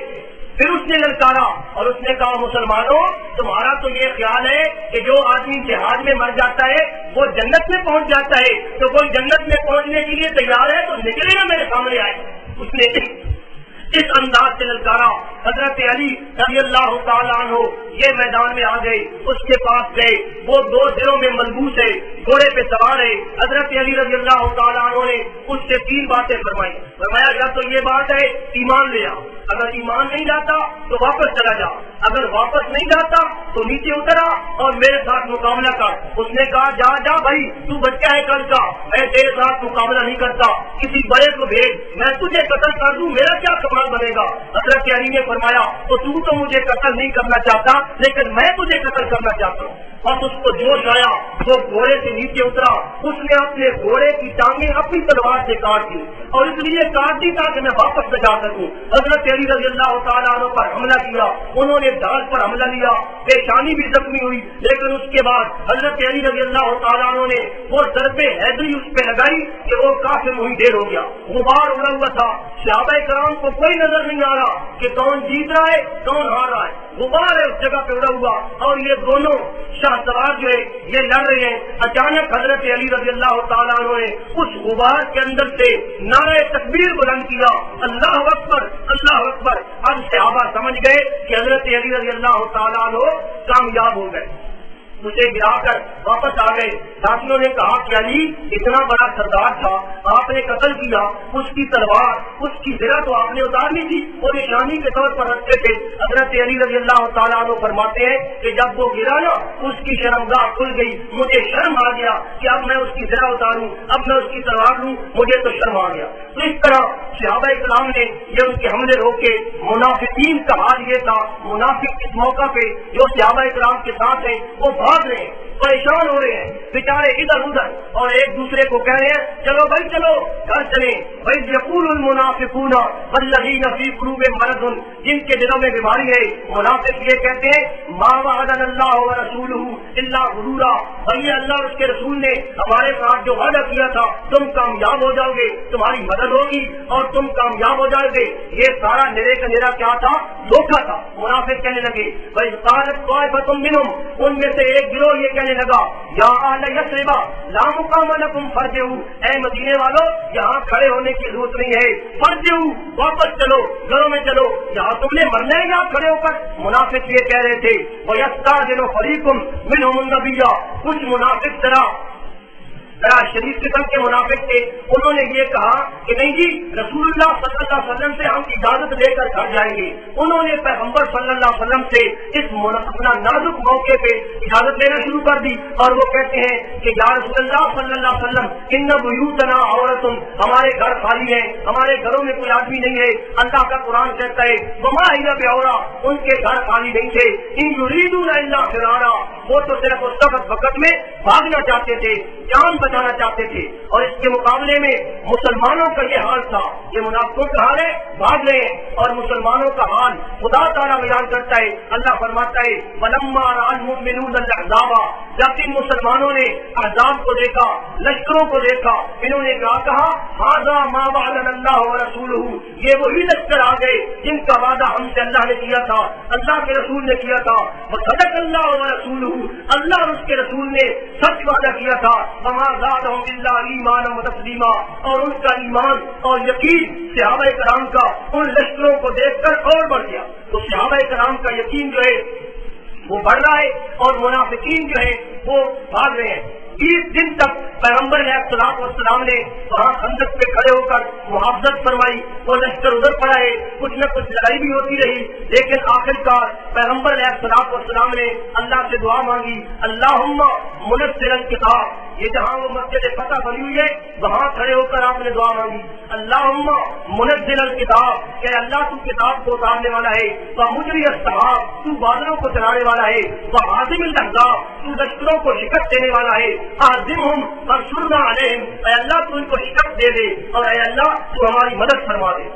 پھر اس نے للکارا اور اس نے کہا مسلمانوں تمہارا تو یہ خیال ہے کہ جو آدمی جہاد میں مر جاتا ہے وہ جنت میں پہنچ جاتا ہے، تو کوئی جنت میں پہنچنے کے لیے تیار ہے تو نکلے نا میرے سامنے آئے۔ اس نے اس انداز سے للکارا۔ حضرت علی رضی اللہ تعالیٰ عنہ یہ میدان میں آ گئے، اس کے پاس گئے، وہ 2 دنوں میں ملبوس ہے، گھوڑے پہ سوار ہے۔ حضرت علی رضی اللہ تعالیٰ عنہ نے اس سے 3 باتیں فرمایا یا تو یہ بات ہے ایمان لے آ، اگر ایمان نہیں لاتا تو واپس چلا جا، اگر واپس نہیں جاتا تو نیچے اترا اور میرے ساتھ مقابلہ کر۔ اس نے کہا جا جا بھائی تو بچہ ہے کل کا، میں تیرے ساتھ مقابلہ نہیں کرتا، کسی بڑے کو بھیج، میں تجھے قتل کر دوں، میرا کیا کمال بنے گا۔ حضرت علی نے فرمایا تو مجھے قتل نہیں کرنا چاہتا لیکن میں تجھے قتل کرنا چاہتا ہوں۔ اور اس کو جوش آیا، وہ گھوڑے سے نیچے اترا، اس نے اپنے گھوڑے کی ٹانگیں اپنی تلوار سے کاٹ دی اور اس لیے کاٹ دی تاکہ میں واپس نہ جا سکوں۔ حضرت علی رضی اللہ تعالیٰ عنہ پر حملہ کیا، انہوں نے ڈال پر حملہ لیا، پیشانی بھی زخمی ہوئی، لیکن اس کے بعد حضرت علی رضی اللہ تعالیٰ عنہ نے وہ ضرب حیدری اس پہ لگائی کہ وہ کافی وہی دیر ہو گیا، غبار اڑا ہوا تھا، صحابہ کرام کو کوئی نظر نہیں آ رہا کہ کون جیت رہا ہے کون ہار رہا ہے، غبار ہے اس جگہ پہ اڑا ہوا، اور یہ دونوں شاہ سوار جو ہے یہ لڑ رہے ہیں۔ اچانک حضرت علی رضی اللہ تعالیٰ عنہ نے اس غبار کے اندر سے نعرہ تکبیر بلند کیا، اللہ اکبر اللہ اکبر۔ اب صحابہ سمجھ گئے کہ حضرت علی رضی اللہ تعالیٰ عنہ کامیاب ہو گئے، اسے گرا کر واپس آ گئے۔ ساتھیوں نے کہا کہ علی اتنا بڑا سردار تھا، آپ نے قتل کیا، اس کی تلوار اس کی زرہ تو آپ نے اتارنی تھی، وہ نشانی کے طور پر رکھتے تھے۔ حضرت علی رضی اللہ تعالیٰ عنہ فرماتے ہیں کہ جب وہ گرا نا اس کی شرمگاہ کھل گئی، مجھے شرم آ گیا کہ اب میں اس کی زرہ اتاروں، اب میں اس کی تلوار لوں، مجھے تو شرم آ گیا۔ تو اس طرح صحابہ کرام نے یہ ان کے حملے روکے۔ منافقین کا حال یہ تھا، منافق اس موقع پہ جو صحابہ کرام کے ساتھ ہیں وہ بھاگ رہے ہیں، پریشان ہو رہے ہیں بیچارے ادھر ادھر، اور ایک دوسرے کو کہہ رہے ہیں چلو بھائی چلو گھر چلیں۔ بھائی یقول المنافقون والذین فی قلوبہم مرض، جن کے دلوں میں بیماری ہے، منافق یہ کہتے ہیں ما وعدنا اللہ ورسولہ الا غرورا، بھائی اللہ اور اس کے رسول نے ہمارے ساتھ جو وعدہ کیا تھا تم کامیاب ہو جاؤ گے، تمہاری مدد ہوگی اور تم کامیاب ہو جاؤ گے، یہ سارا نرے کا نرا کیا تھا؟ دھوکہ تھا۔ منافق کہنے لگے بھائی قالت طائفۃ منہم، ان میں سے ایک گروہ یہ کہنے لگا یا اہل یثرب لا مقام لکم فرجعوا، اے مدینے والوں یہاں کھڑے ہونے کی ضرورت نہیں ہے، فرجعوا واپس چلو، گھروں میں چلو، یہاں تم نے مرنا ہے یہاں کھڑے ہو کر۔ منافق یہ کہہ رہے تھے وَيَسْتَأْذِنُ فَرِيقٌ مِّنْهُمُ النَّبِيَّ، کچھ منافق ذرا شریف قسم کے منافق تھے، انہوں نے یہ کہا کہ نہیں جی رسول اللہ صلی اللہ علیہ وسلم سے ہم اجازت لے کر گھر جائیں گے۔ انہوں نے پیغمبر صلی اللہ علیہ وسلم سے اس اپنا نازک موقع پہ اجازت لینا شروع کر دی، اور وہ کہتے ہیں کہ یا رسول اللہ صلی اللہ علیہ وسلم ان بیوتنا عورت، ہمارے گھر خالی ہیں، ہمارے گھروں میں کوئی آدمی نہیں ہے۔ اللہ کا قرآن کہتا ہے وما ہی بعورا، ان کے گھر خالی نہیں تھے، ان یریدون الا فرارا، وہ تو صرف اس وقت میں بھاگنا چاہتے تھے، جان بچانا چاہتے تھے۔ اور اس کے مقابلے میں مسلمانوں کا یہ حال تھا، یہ منافقوں کا حال ہے بھاگ رہے ہیں، اور مسلمانوں کا حال خدا تعالیٰ بیان کرتا ہے۔ اللہ فرماتا ہے وَلَمَّا رَأَى الْمُؤْمِنُونَ الْأَحْزَابَ، جب ان مسلمانوں نے احزاب کو دیکھا، لشکروں کو دیکھا، انہوں نے کہا هَذَا مَا وَعَدَنَا اللَّهُ وَرَسُولُهُ، یہ وہی لشکر آ گئے جن کا وعدہ ہم سے اللہ نے کیا تھا، اللہ کے رسول نے کیا تھا۔ وَصَدَقَ اللَّهُ وَرَسُولُهُ، اللہ اور اس کے رسول نے سچ وعدہ کیا تھا۔ وَمَا زَادَهُمْ إِلَّا إِيمَانًا وَتَسْلِيمًا، اور ان کا ایمان اور یقین صحابہ کرام کا ان لشکروں کو دیکھ کر اور بڑھ گیا۔ تو صحابہ کرام کا یقین جو ہے وہ بڑھ رہا ہے اور منافقین جو ہے وہ بھاگ رہے ہیں۔ 20 دن تک پیغمبر علیہ الصلوۃ والسلام نے وہاں خندق پہ کھڑے ہو کر محافظت فرمائی، وہ لشکر ادھر پڑا ہے، کچھ نہ کچھ لڑائی بھی ہوتی رہی، لیکن آخرکار پیغمبر علیہ الصلوۃ والسلام نے اللہ سے دعا مانگی اللہم منزل الکتاب، یہ جہاں وہ مسجد فتح بنی ہوئی ہے وہاں کھڑے ہو کر آپ نے دعا مانگی اللہم منزل الکتاب، کہ اللہ تو کتاب کو اتارنے والا ہے، ومجری السحاب، تو بادلوں کو چلانے والا ہے، وہازم الاحزاب، تو لشکروں کو شکست دینے والا ہے، اعزمہم فانصرنا علیہم، اے اللہ تو ان کو شکست دے دے اور اے اللہ تو ہماری مدد فرما دے۔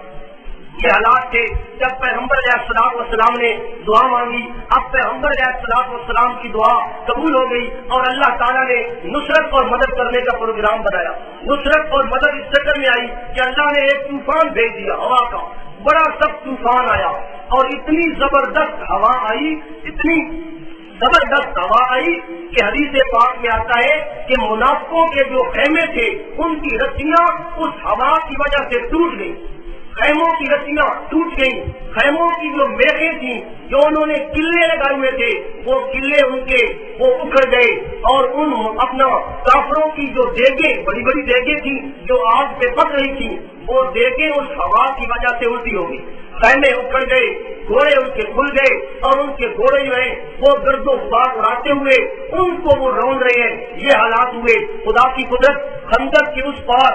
یہ حالات تھے جب پیغمبر علیہ الصلوۃ والسلام نے دعا مانگی۔ اب پیغمبر علیہ الصلوۃ والسلام کی دعا قبول ہو گئی اور اللہ تعالیٰ نے نصرت اور مدد کرنے کا پروگرام بنایا۔ نصرت اور مدد اس چکر میں آئی کہ اللہ نے ایک طوفان بھیج دیا، ہوا کا بڑا سخت طوفان آیا اور اتنی زبردست ہوا آئی، اتنی زبردست ہوا آئی کہ حدیث پاک میں آتا ہے کہ منافقوں کے جو خیمے تھے ان کی رسیاں اس ہوا کی وجہ سے ٹوٹ گئی، خیموں کی رسیاں ٹوٹ گئی، خیموں کی جو میخیں تھیں جو انہوں نے قلعے لگائے ہوئے تھے وہ قلعے ان کے وہ اکھڑ گئے، اور ان اپنا کافروں کی جو دیگیں، بڑی بڑی دیگیں تھیں جو آگ پہ پک رہی تھیں، وہ دیگیں اس ہوا کی وجہ سے الٹی ہو گئی، خیمے اکھڑ گئے، گھوڑے ان کے کھل گئے، اور ان کے گھوڑے جو ہیں وہ گرد و غبار اڑاتے ہوئے ان کو وہ روند رہے ہیں۔ یہ حالات ہوئے۔ خدا کی قدرت، خندق کے اس پار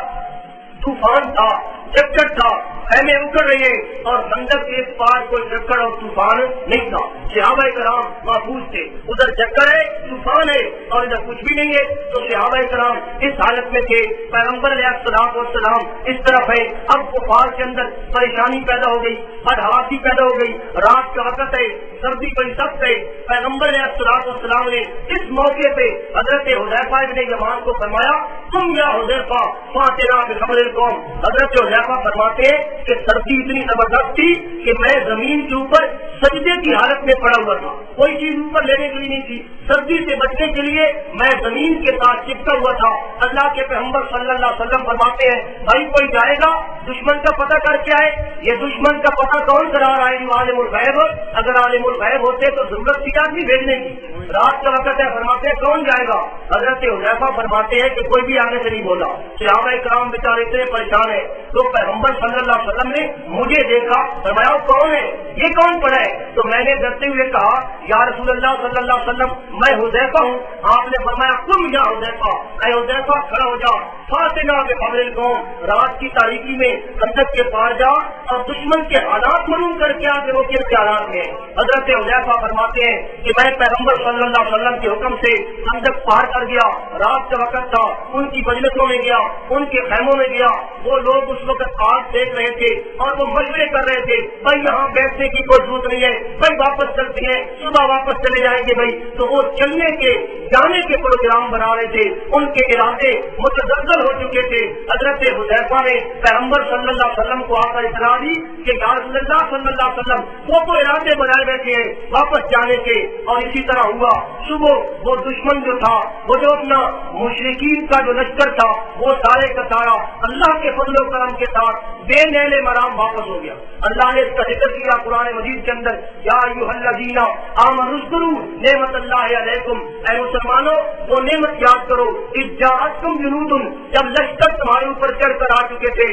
طوفان تھا، چکر تھا، خیمے اکڑ رہے ہیں، اور خندق کے اس پار کوئی چکر اور طوفان نہیں تھا۔ صحابہ کرام محفوظ تھے، ادھر چکر ہے، طوفان ہے، اور ادھر کچھ بھی نہیں ہے۔ تو صحابہ کرام اس حالت میں تھے، پیغمبر علیہ الصلوۃ والسلام اس طرف ہے۔ اب کفار کے اندر پریشانی پیدا ہو گئی، بدحواسی پیدا ہو گئی، رات کا وقت ہے، سردی بڑی سخت ہے۔ پیغمبر علیہ الصلوۃ والسلام نے اس موقع پہ حضرت حذیفہ بن یمان کو فرمایا، تم یا حذیفہ فاتنا بخبر القوم۔ حضرت حذیفہ فرماتے ہیں کہ سردی اتنی زبردست تھی کہ میں زمین کے اوپر سجدے کی حالت میں پڑا ہوا تھا، کوئی چیز اوپر لینے کے لیے نہیں تھی، سردی سے بچنے کے لیے میں زمین کے ساتھ چپکا ہوا تھا۔ اللہ کے پیغمبر صلی اللہ علیہ وسلم فرماتے ہیں، بھائی کوئی جائے گا دشمن کا پتہ کر کے آئے۔ یہ دشمن کا پتہ کون کرا رہا ہے؟ عالم الغیب۔ اگر عالم الغیب ہوتے تو ضرورت تھی آدمی بھیجنے کی، رات کا وقت ہے، فرماتے ہیں کون جائے گا؟ حضرت حذیفہ فرماتے ہیں کہ کوئی بھی آگے سے نہیں بولا۔ صحابہ کرام بیچارے اتنے پریشان ہیں، تو پیغمبر صلی اللہ علیہ وسلم نے مجھے دیکھا، فرمایا کون ہے یہ، کون پڑا ہے؟ تو میں نے ڈرتے ہوئے کہا یا رسول اللہ صلی اللہ علیہ وسلم میں حذیفہ ہوں۔ آپ نے فرمایا تم یا حذیفہ، اے حذیفہ کھڑا ہو جا، فاتنا بخبر القوم، رات کی تاریکی میں خندق کے پار جا اور دشمن کے حالات معلوم کر کے آ کے وہ کن کے حالات میں۔ حضرت حذیفہ فرماتے ہیں کہ میں پیغمبر صلی اللہ علیہ وسلم کے حکم سے خندق پار کر گیا، رات کا وقت تھا، ان کی مجلسوں میں گیا، ان کے خیموں میں گیا، وہ لوگ اس وقت آگ دیکھ رہے تھے اور وہ مشورے کر رہے تھے، بھائی یہاں بیٹھنے کی کوئی ضرورت نہیں ہے، بھائی واپس چلتے ہیں، صبح واپس چلے جائیں گے بھائی۔ تو وہ چلنے کے جانے کے پروگرام بنا رہے تھے، ان کے ارادے متزلزل ہو چکے تھے۔ حضرت حذیفہ نے پیغمبر صلی اللہ علیہ وسلم کو آ کر اطلاع دی کہ یا رسول اللہ صلی اللہ علیہ وسلم وہ تو ارادے بنائے بیٹھے ہیں واپس جانے کے۔ اور اسی طرح ہوا، صبح وہ دشمن جو تھا، وہ جو اپنا مشرکین کا جو لشکر تھا، وہ سارے کا سارا اللہ کے فضل و کرم کے ساتھ بے نیل مرام واپس ہو گیا۔ اللہ نے اس کا ذکر کیا قرآن مجید کے اندر، یا ایھا الذین آمنوا اذکروا نعمت اللہ علیکم، اے مسلمانوں وہ نعمت یاد کرو، اذ جاءتکم جنود، جب لشکر تمہارے اوپر چڑھ کر آ چکے تھے،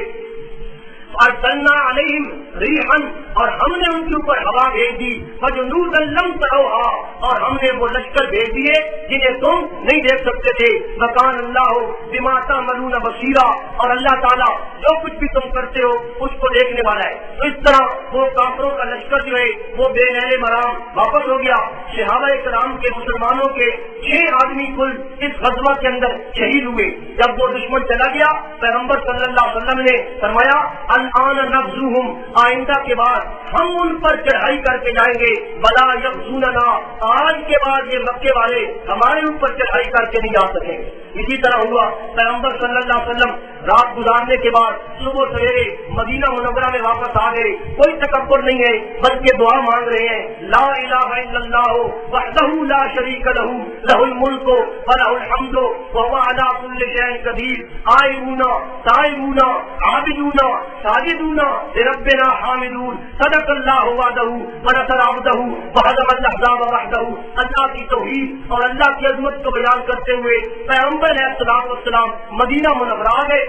ارسلنا علیہم ریحا، اور ہم نے ان کے اوپر ہوا بھیج دی، فجنودا لم تروها، اور ہم نے وہ لشکر بھیج دیے جنہیں تم نہیں دیکھ سکتے تھے۔ وکان اللہ بما تعملون بصیرا، اور اللہ تعالیٰ جو کچھ بھی تم کرتے ہو اس کو دیکھنے والا ہے۔ تو اس طرح وہ کافروں کا لشکر جو ہے وہ بے نیل مرام واپس ہو گیا۔ صحابہ کرام کے مسلمانوں کے 6 آدمی کل اس غزوہ کے اندر شہید ہوئے۔ جب وہ دشمن چلا گیا، پیغمبر صلی اللہ علیہ وسلم نے فرمایا الآن نغزوہم، آئندہ کے بعد ہم ان پر چڑھائی کر کے جائیں گے، ولا یغزوننا، آج کے بعد یہ مکے والے ہمارے اوپر چڑھائی کر کے نہیں جا سکیں گے۔ اسی طرح ہوا، پیغمبر صلی اللہ علیہ وسلم رات گزارنے کے بعد صبح سویرے مدینہ منورہ میں واپس آ گئے، کوئی تکبر نہیں ہے بلکہ دعا مانگ رہے ہیں، لا الہ الا اللہ وحدہ لا شریک لہ لہ الملک ولہ الحمد وہو علی کل شیء قدیر، آئبون تائبون عابدون ساجدون لربنا حامدون، صدق اللہ وعدہ ونصر عبدہ وہزم الاحزاب وحدہ۔ اللہ کی توحید اور اللہ کی عظمت کو بیان کرتے ہوئے پیغمبر علیہ الصلوۃ والسلام مدینہ منورہ آ گئے،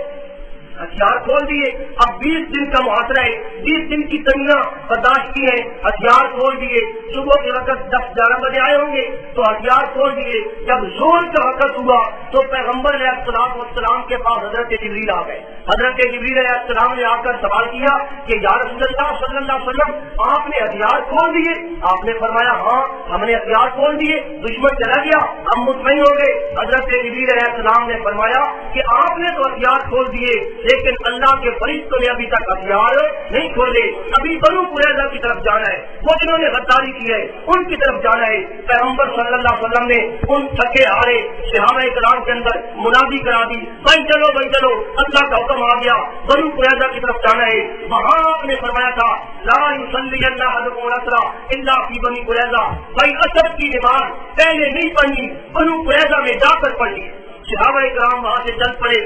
ہتھیار کھول دیے۔ اب 20 دن کا محاصرہ ہے، 20 دن کی تنگیاں برداشت کی ہیں، ہتھیار کھول دیے۔ صبح کے وقت 10-11 بجے آئے ہوں گے تو ہتھیار کھول دیے۔ جب زور کا وقت ہوا تو پیغمبر علیہ الصلوۃ والسلام کے پاس حضرت جبریل آ گئے۔ حضرت جبریل علیہ السلام نے آ کر سوال کیا کہ یا رسول اللہ صلی اللہ علیہ وسلم آپ نے ہتھیار کھول دیے؟ آپ نے فرمایا ہاں ہم نے ہتھیار کھول دیے، دشمن چلا گیا، ہم مطمئن ہو گئے۔ حضرت جبریل علیہ السلام نے فرمایا کہ آپ نے تو ہتھیار کھول دیے، لیکن اللہ کے فرشتوں نے ابھی تک ہتھیار نہیں کھولے. ابھی بنو قریظہ کی طرف جانا ہے. وہ جنہوں نے غداری کی ہے ان کی طرف جانا ہے. پیغمبر صلی اللہ علیہ وسلم نے ان تھکے ہارے صحابہ کرام کے اندر منادی کرا دی, بھائی چلو بھائی چلو, اللہ کا حکم آ گیا, بنو قریظہ کی طرف جانا ہے. وہاں آپ نے فرمایا تھا لا یصلی احدکم العصر الا فی بنی قریظہ, بھائی عصر کی نماز پہلے نہیں پڑھنی, بنو قریظہ میں جا کر پڑھنی. صحابہ کرام وہاں سے چل پڑے.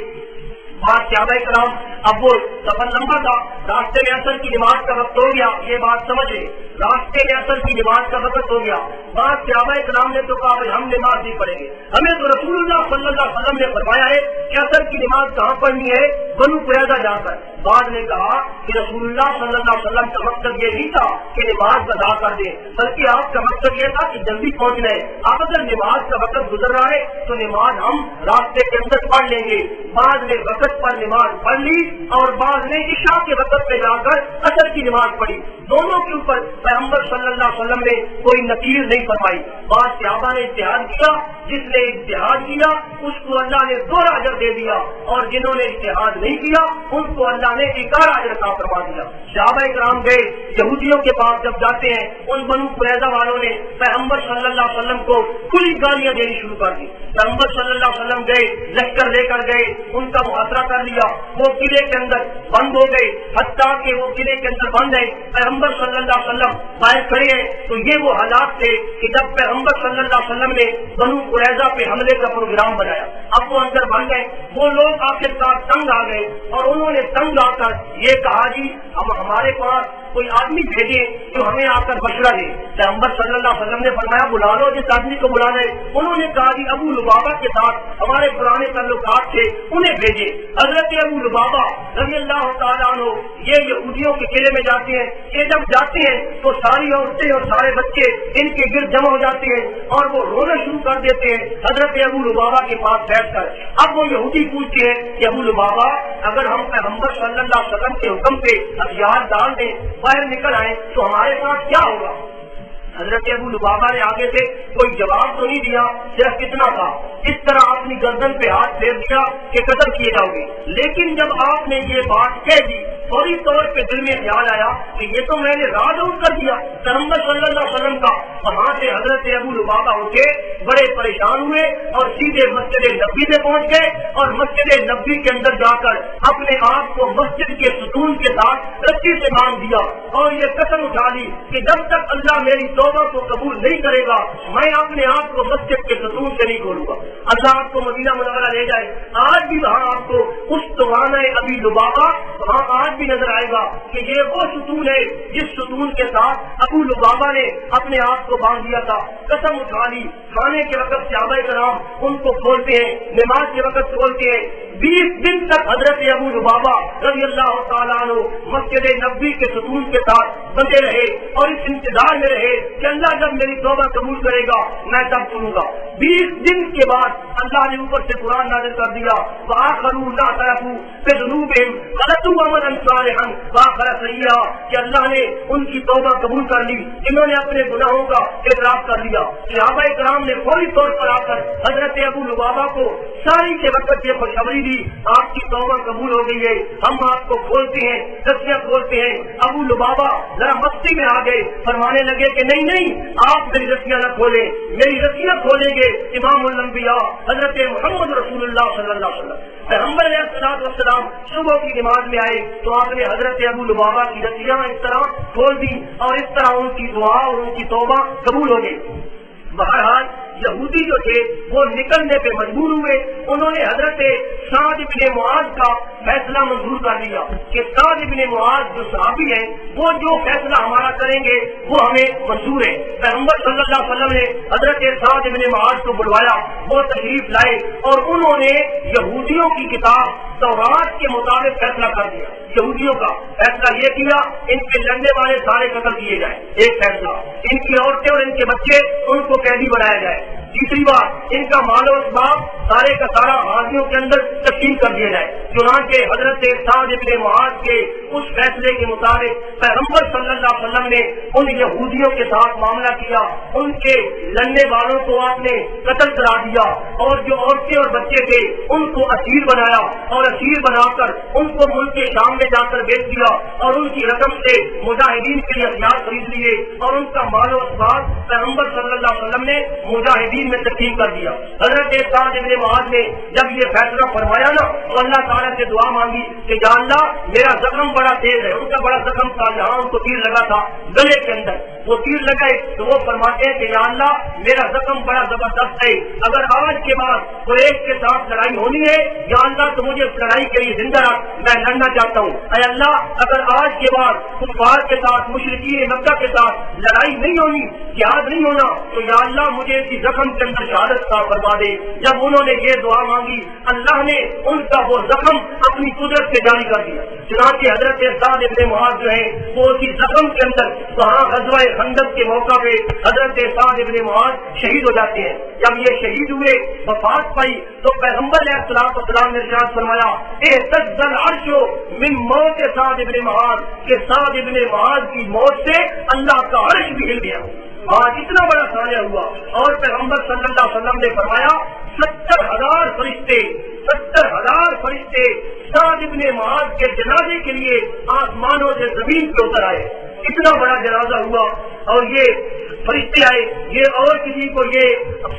صحابہ کرام اب وہ سفر لمبا تھا, راستے میں عصر کی نماز کا وقت ہو گیا. یہ بات سمجھے, راستے میں عصر کی نماز کا وقت ہو گیا. بعد صحابہ کرام نے تو کہا ہم نماز نہیں پڑھیں گے, ہمیں تو رسول اللہ صلی اللہ علیہ وسلم نے فرمایا ہے کہ عصر کی نماز کہاں پڑھنی ہے, بنو قریظہ جا کر. بعد نے کہا کہ رسول اللہ صلی اللہ علیہ وسلم کا مقصد یہ نہیں تھا کہ نماز ادا کر دیں, بلکہ آپ کا مقصد یہ تھا کہ جلدی پہنچنا ہے. اب اگر نماز کا وقت گزر رہا ہے تو نماز ہم راستے کے اندر پڑھ لیں گے. بعد نے وقت پر نماز پڑھ لی اور بعد نے عشاء کے وقت پہ جا کر عصر کی نماز پڑھی. دونوں کے اوپر پیغمبر صلی اللہ علیہ وسلم نے کوئی نکیر نہیں فرمائی. بعض صحابہ نے اجتہاد کیا, جس نے اجتہاد کیا اس کو اللہ نے 2 اجر دے دیا, اور جنہوں نے اجتہاد نہیں کیا ان کو اللہ نے 1 اجر عطا فرما دیا. صحابہ کرام گئے یہودیوں کے پاس, جب جاتے ہیں ان بنو قریظہ والوں نے پیغمبر صلی اللہ علیہ وسلم کو کھلی گالیاں دینی شروع کر دی. پیغمبر صلی اللہ علیہ وسلم گئے, لشکر لے کر گئے, ان کا محاصرہ کر لیا. وہ قلعے کے اندر بند ہو گئے, حتیٰ کہ وہ قلعے کے اندر بند ہے. پیغمبر صلی اللہ علیہ وسلم باہر کھڑے ہیں تو یہ وہ حالات تھے کہ جب پیغمبر صلی اللہ علیہ وسلم نے بنو قریظہ پہ حملے کا پروگرام بنایا. اب وہ اندر بند گئے. وہ لوگ آخرکار تنگ آ گئے اور انہوں نے تنگ آ کر یہ کہا جی ہم ہمارے پاس کوئی آدمی بھیجے جو ہمیں آ کر مشورہ دے. پیغمبر صلی اللہ علیہ وسلم نے فرمایا بلا لو جس آدمی کو بلا لے. انہوں نے کہا جی ابو لبابہ کے ساتھ ہمارے پرانے تعلقات تھے, انہیں بھیجے. حضرت ابو لبابہ رضی اللہ تعالیٰ عنہ یہ یہودیوں کے قلعے میں جاتے ہیں. یہ جب جاتے ہیں تو ساری عورتیں اور سارے بچے ان کے گرد جمع ہو جاتے ہیں اور وہ رونا شروع کر دیتے ہیں حضرت ابو لبابہ کے پاس بیٹھ کر. اب وہ یہودی پوچھتے ہیں کہ ابو لبابہ اگر ہم پیغمبر صلی اللہ علیہ وسلم کے حکم پہ ہتھیار ڈال دیں, باہر نکل آئے تو ہمارے ساتھ کیا ہوگا؟ حضرت ابو لبابہ نے آگے سے کوئی جواب تو نہیں دیا, صرف کتنا تھا اس طرح اپنی گردن پہ ہاتھ پھیر دیا کہ قتل کیے جاؤ گے. لیکن جب آپ نے یہ بات کہہ دی فوری طور پہ دل میں خیال آیا کہ یہ تو میں نے راز آؤٹ کر دیا پیغمبر صلی اللہ علیہ وسلم کا. وہاں سے حضرت ابو لبابہ اٹھے, بڑے پریشان ہوئے اور سیدھے مسجد نبوی میں پہنچ گئے اور مسجد نبوی کے اندر جا کر اپنے آپ کو مسجد کے ستون کے ساتھ رسی سے باندھ دیا اور یہ قسم اٹھا لی کہ جب تک اللہ میری توبہ کو قبول نہیں کرے گا میں اپنے آپ کو مسجد کے ستون سے نہیں کھولوں گا. اللہ آپ کو مدینہ منورہ لے جائے, آج بھی وہاں آپ کو اس توانہ ابی لبابہ وہاں آج بھی نظر آئے گا کہ یہ وہ ستون ہے جس ستون کے ساتھ ابو لبابہ نے اپنے آپ کو باندھ دیا تھا. قسم اٹھا لی. کھانے کے وقت صحابہ کرام ان کو کھولتے ہیں, نماز کے وقت کھولتے ہیں. 20 دن تک حضرت ابو لبابہ رضی اللہ تعالیٰ عنہ مسجد نبوی کے ستون کے ساتھ بندے رہے اور اس انتظار میں رہے کہ اللہ جب میری توبہ قبول کرے گا میں تب سنوں گا. 20 دن کے بعد اللہ نے اوپر سے قرآن نازل کر دیا وآخرون لا تعرفوا بذنوبهم خلطوا عملا صالحا وآخر سیئا, کہ اللہ نے ان کی توبہ قبول کر لی جنہوں نے اپنے گناہوں کا اعتراف کر لیا. صحابہ کرام نے فوری طور پر آ کر حضرت ابو لبابہ کو ساری کے وقت یہ خوشخبری دی آپ کی توبہ قبول ہو گئی ہے, ہم آپ کو کھولتے ہیں, رسیاں کھولتے ہیں. ابو لبابہ ذرا مستی میں آ گئے, فرمانے لگے کہ نہیں نہیں آپ میری رسیاں نہ کھولیں, میری رسیاں کھولیں گے امام الانبیاء حضرت محمد رسول اللہ صلی اللہ علیہ وسلم. پیغمبر علیہ الصلوۃ والسلام صبح کی نماز میں آئے تو آپ نے حضرت ابو لبابہ کی رسیاں اس طرح کھول دی اور اس طرح ان کی دعا اور ان کی توبہ قبول ہو گئی. بہرحال یہودی جو تھے وہ نکلنے پہ مجبور ہوئے. انہوں نے حضرت سعد بن معاذ کا فیصلہ منظور کر لیا کہ سعد بن معاذ جو صحابی ہیں وہ جو فیصلہ ہمارا کریں گے وہ ہمیں منظور ہے. پیغمبر صلی اللہ علیہ وسلم نے حضرت سعد بن معاذ کو بلوایا, وہ تشریف لائے اور انہوں نے یہودیوں کی کتاب تورات کے مطابق فیصلہ کر دیا. یہودیوں کا فیصلہ یہ کیا ان کے لڑنے والے سارے قتل کیے جائیں, ایک فیصلہ. ان کی عورتیں اور ان کے بچے ان کو قیدی بنایا جائے. تیسری بات ان کا مال و اسباب سارے کا سارا غازیوں کے اندر تقسیم کر دیا جائے. چنانچہ حضرت سعد بن معاذ کے اس فیصلے کے مطابق پیغمبر صلی اللہ علیہ وسلم نے ان یہودیوں کے ساتھ معاملہ کیا. ان کے لڑنے والوں کو آپ نے قتل کرا دیا اور جو عورتیں اور بچے تھے ان کو اسیر بنایا اور اسیر بنا کر ان کو ملک کے شام میں جا کر بیچ دیا اور ان کی رقم سے مجاہدین کے لیے ہتھیار خرید لیے اور ان کا مال و اسباب پیغمبر صلی اللہ علیہ وسلم نے مجاہدین میں تقسیم کر دیا. حضرت سعد بن معاذ نے جب یہ فیصلہ فرمایا نا تو اللہ تعالیٰ سے دعا مانگی کہ یا اللہ میرا زخم بڑا تیز ہے. ان کا بڑا زخم تھا جہاں ان کو تیر لگا تھا گلے کے اندر, وہ تیر لگائے تو وہ فرماتے ہیں کہ یا اللہ میرا زخم بڑا زبردست ہے, اگر آج کے بعد قریش کے ساتھ لڑائی ہونی ہے یا اللہ تو مجھے اس لڑائی کے لیے زندہ رکھ, میں لڑنا چاہتا ہوں. اے اللہ اگر آج کے بعد کفار کے ساتھ مشرکین مکہ کے ساتھ لڑائی نہیں ہونی, جہاد نہیں ہونا, تو یا اللہ مجھے اسی زخم کے اندر شہادت کا فرما دے. جب انہوں نے یہ دعا مانگی اللہ نے ان کا وہ زخم اپنی قدرت سے جاری کر دیا. چنانچہ حضرت سعد بن معاذ جو ہے وہ اسی زخم کے اندر وہاں غزوہ خندق کے موقع پہ حضرت سعد بن معاذ شہید ہو جاتے ہیں. جب یہ شہید ہوئے وفات پائی تو پیغمبر علیہ الصلوۃ والسلام نے ارشاد فرمایا اهتز العرش من موت سعد بن معاذ, کہ سعد بن معاذ کی موت سے اللہ کا عرش بھی ہل گیا. آج اتنا بڑا سایہ ہوا اور پیغمبر صلی اللہ علیہ وسلم نے فرمایا 70,000 فرشتے سعد بن معاذ کے جنازے کے لیے آسمانوں سے زمین پہ اتر آئے. اتنا بڑا جنازہ ہوا اور یہ فرشتے آئے. یہ اور کسی کو یہ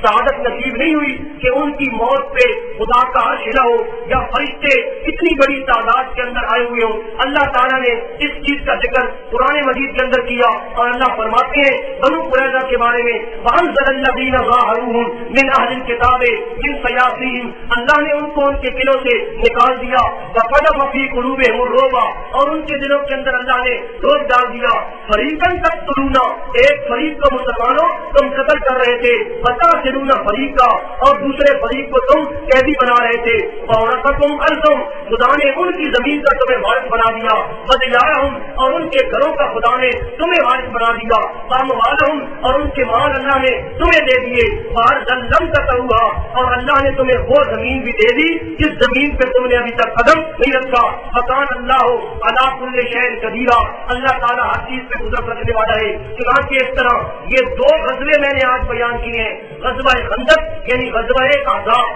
سعادت نصیب نہیں ہوئی کہ ان کی موت پہ خدا کا عرش ہلا ہو یا فرشتے اتنی بڑی تعداد کے اندر آئے ہوئے ہوں. اللہ تعالیٰ نے اس چیز کا ذکر قرآن مجید کے اندر کیا اور اللہ فرماتے ہیں بنو قریظہ کے بارے میں وَأَنزَلَ الَّذِينَ ظَاهَرُوهُمْ مِنْ أَهْلِ الْكِتَابِ مِنْ صَيَاصِيهِمْ, اللہ نے ان کو ان کے قلعوں سے نکال دیا. وَقَذَفَ فِي قُلُوبِهِمُ الرُّعْبَ, اور ان کے دلوں کے اندر اللہ نے روک ڈال دیا. فَرِيقًا تَقْتُلُونَ, ایک فریق کو مسلمانوں تم قتل کر رہے تھے, وَتَأْسِرُونَ فَرِيقًا, اور دوسرے فریق کو تم قیدی بنا رہے تھے. وَأَوْرَثَكُمْ أَرْضَهُمْ, خدا نے ان کی زمین کا تمہیں وارث بنا دیا. وَدِيَارَهُمْ, اور ان کے گھروں کا خدا نے تمہیں وارث بنا دیا. وَأَمْوَالَهُمْ, اور ان کے مال اللہ نے تمہیں دے دیے. وَأَرْضًا لَمْ تَطَئُوهَا, اور اللہ نے تمہیں وہ زمین بھی دے دی جس زمین پہ تم نے ابھی تک قدم نہیں رکھا. وَكَانَ اللَّهُ عَلَىٰ كُلِّ شَيْءٍ قَدِيرًا, اللہ تعالیٰ ہر چیز پہ قدرت رکھنے والا ہے. چنانچہ اس طرح یہ 2 غزوے میں نے آج بیان کیے ہیں, غزوہ خندق یعنی غزوہ احزاب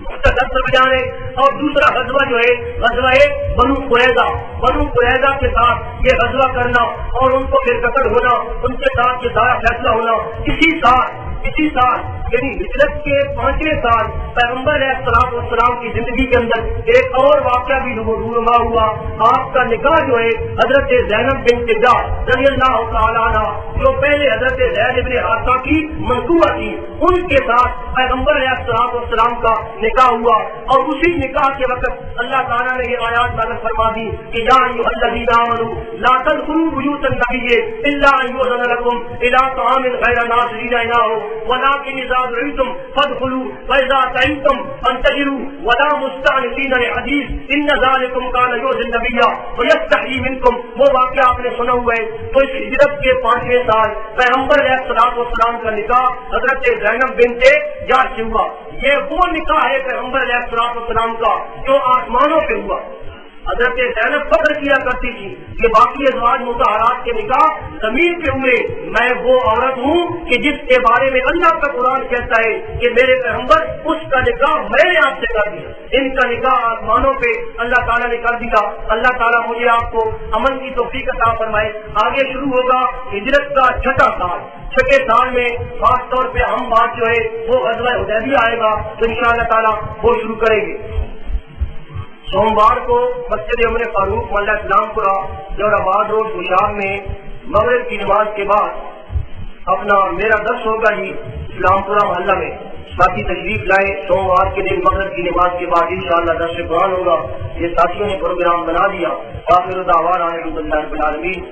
مختصر بیان ہے, اور دوسرا غزوہ جو ہے غزوہ بنو قریظہ کے ساتھ یہ غزوہ کرنا اور ان کو پھر قتل ہونا, ان کے ساتھ یہ سارا فیصلہ ہونا. اسی سال یعنی ہجرت کے 5ویں سال پیغمبر علیہ الصلوۃ والسلام کی زندگی کے اندر ایک اور واقعہ بھی رونما ہوا. آپ کا نکاح جو ہے حضرت زینب بنت جحش رضی اللہ تعالیٰ عنہ, جو پہلے حضرت زید بن حارثہ کی منصوبہ تھی, ان کے ساتھ پیغمبر علیہ الصلوۃ والسلام کا نکاح ہوا. اور اسی نکاح کے وقت اللہ تعالیٰ نے یہ آیات نازل فرما دی کہ یا ایھا الذین آمنوا لا تدخلوا بیوت النبی الا ان یؤذن لکم الی طعام غیر ناظرین انہ ولكن اذا دعيتم فادخلوا واذا طعمتم فانتشروا ولا مستأنسين لحديث ان ذلكم كان يؤذي النبي ويستحيي منكم. وہ واقعہ آپ نے سنا ہوا ہے. تو اس ہجرت کے 5ویں سال پیغمبر علیہ الصلوۃ والسلام کا نکاح حضرت زینب بنت جحش سے ہوا. یہ وہ نکاح ہے پیغمبر علیہ الصلوۃ والسلام کا جو آسمانوں پہ ہوا. حضرت زینب فخر کیا کرتی تھی کہ باقی ازواج مطہرات کے نکاح زمین پہ ہوئے, میں وہ عورت ہوں کہ جس کے بارے میں اللہ کا قرآن کہتا ہے کہ میرے پیغمبر اس کا نکاح میں نے آپ سے کر دیا. ان کا نکاح آسمانوں پہ اللہ تعالیٰ نے کر دیا. اللہ تعالیٰ مجھے آپ کو عمل کی توفیق عطا فرمائے. آگے شروع ہوگا ہجرت کا 6واں سال. 6 سال میں خاص طور پہ ہم بات جو ہے وہ غزوہ حدیبیہ آئے گا تو انشاءاللہ تعالیٰ وہ شروع کریں گے. سوموار کو مسجد عمر فاروق محلہ اسلام پورہ جوراباد روڈ گشاب میں مغرب کی نماز کے بعد اپنا میرا درس ہوگا جی اسلام پورہ محلہ میں. ساتھی تشریف لائے. سوموار کے دن مغرب کی نماز کے بعد انشاءاللہ درس قرآن ہوگا. یہ ساتھیوں نے پروگرام بنا دیا. آخر دعوانا الحمدللہ رب العالمین.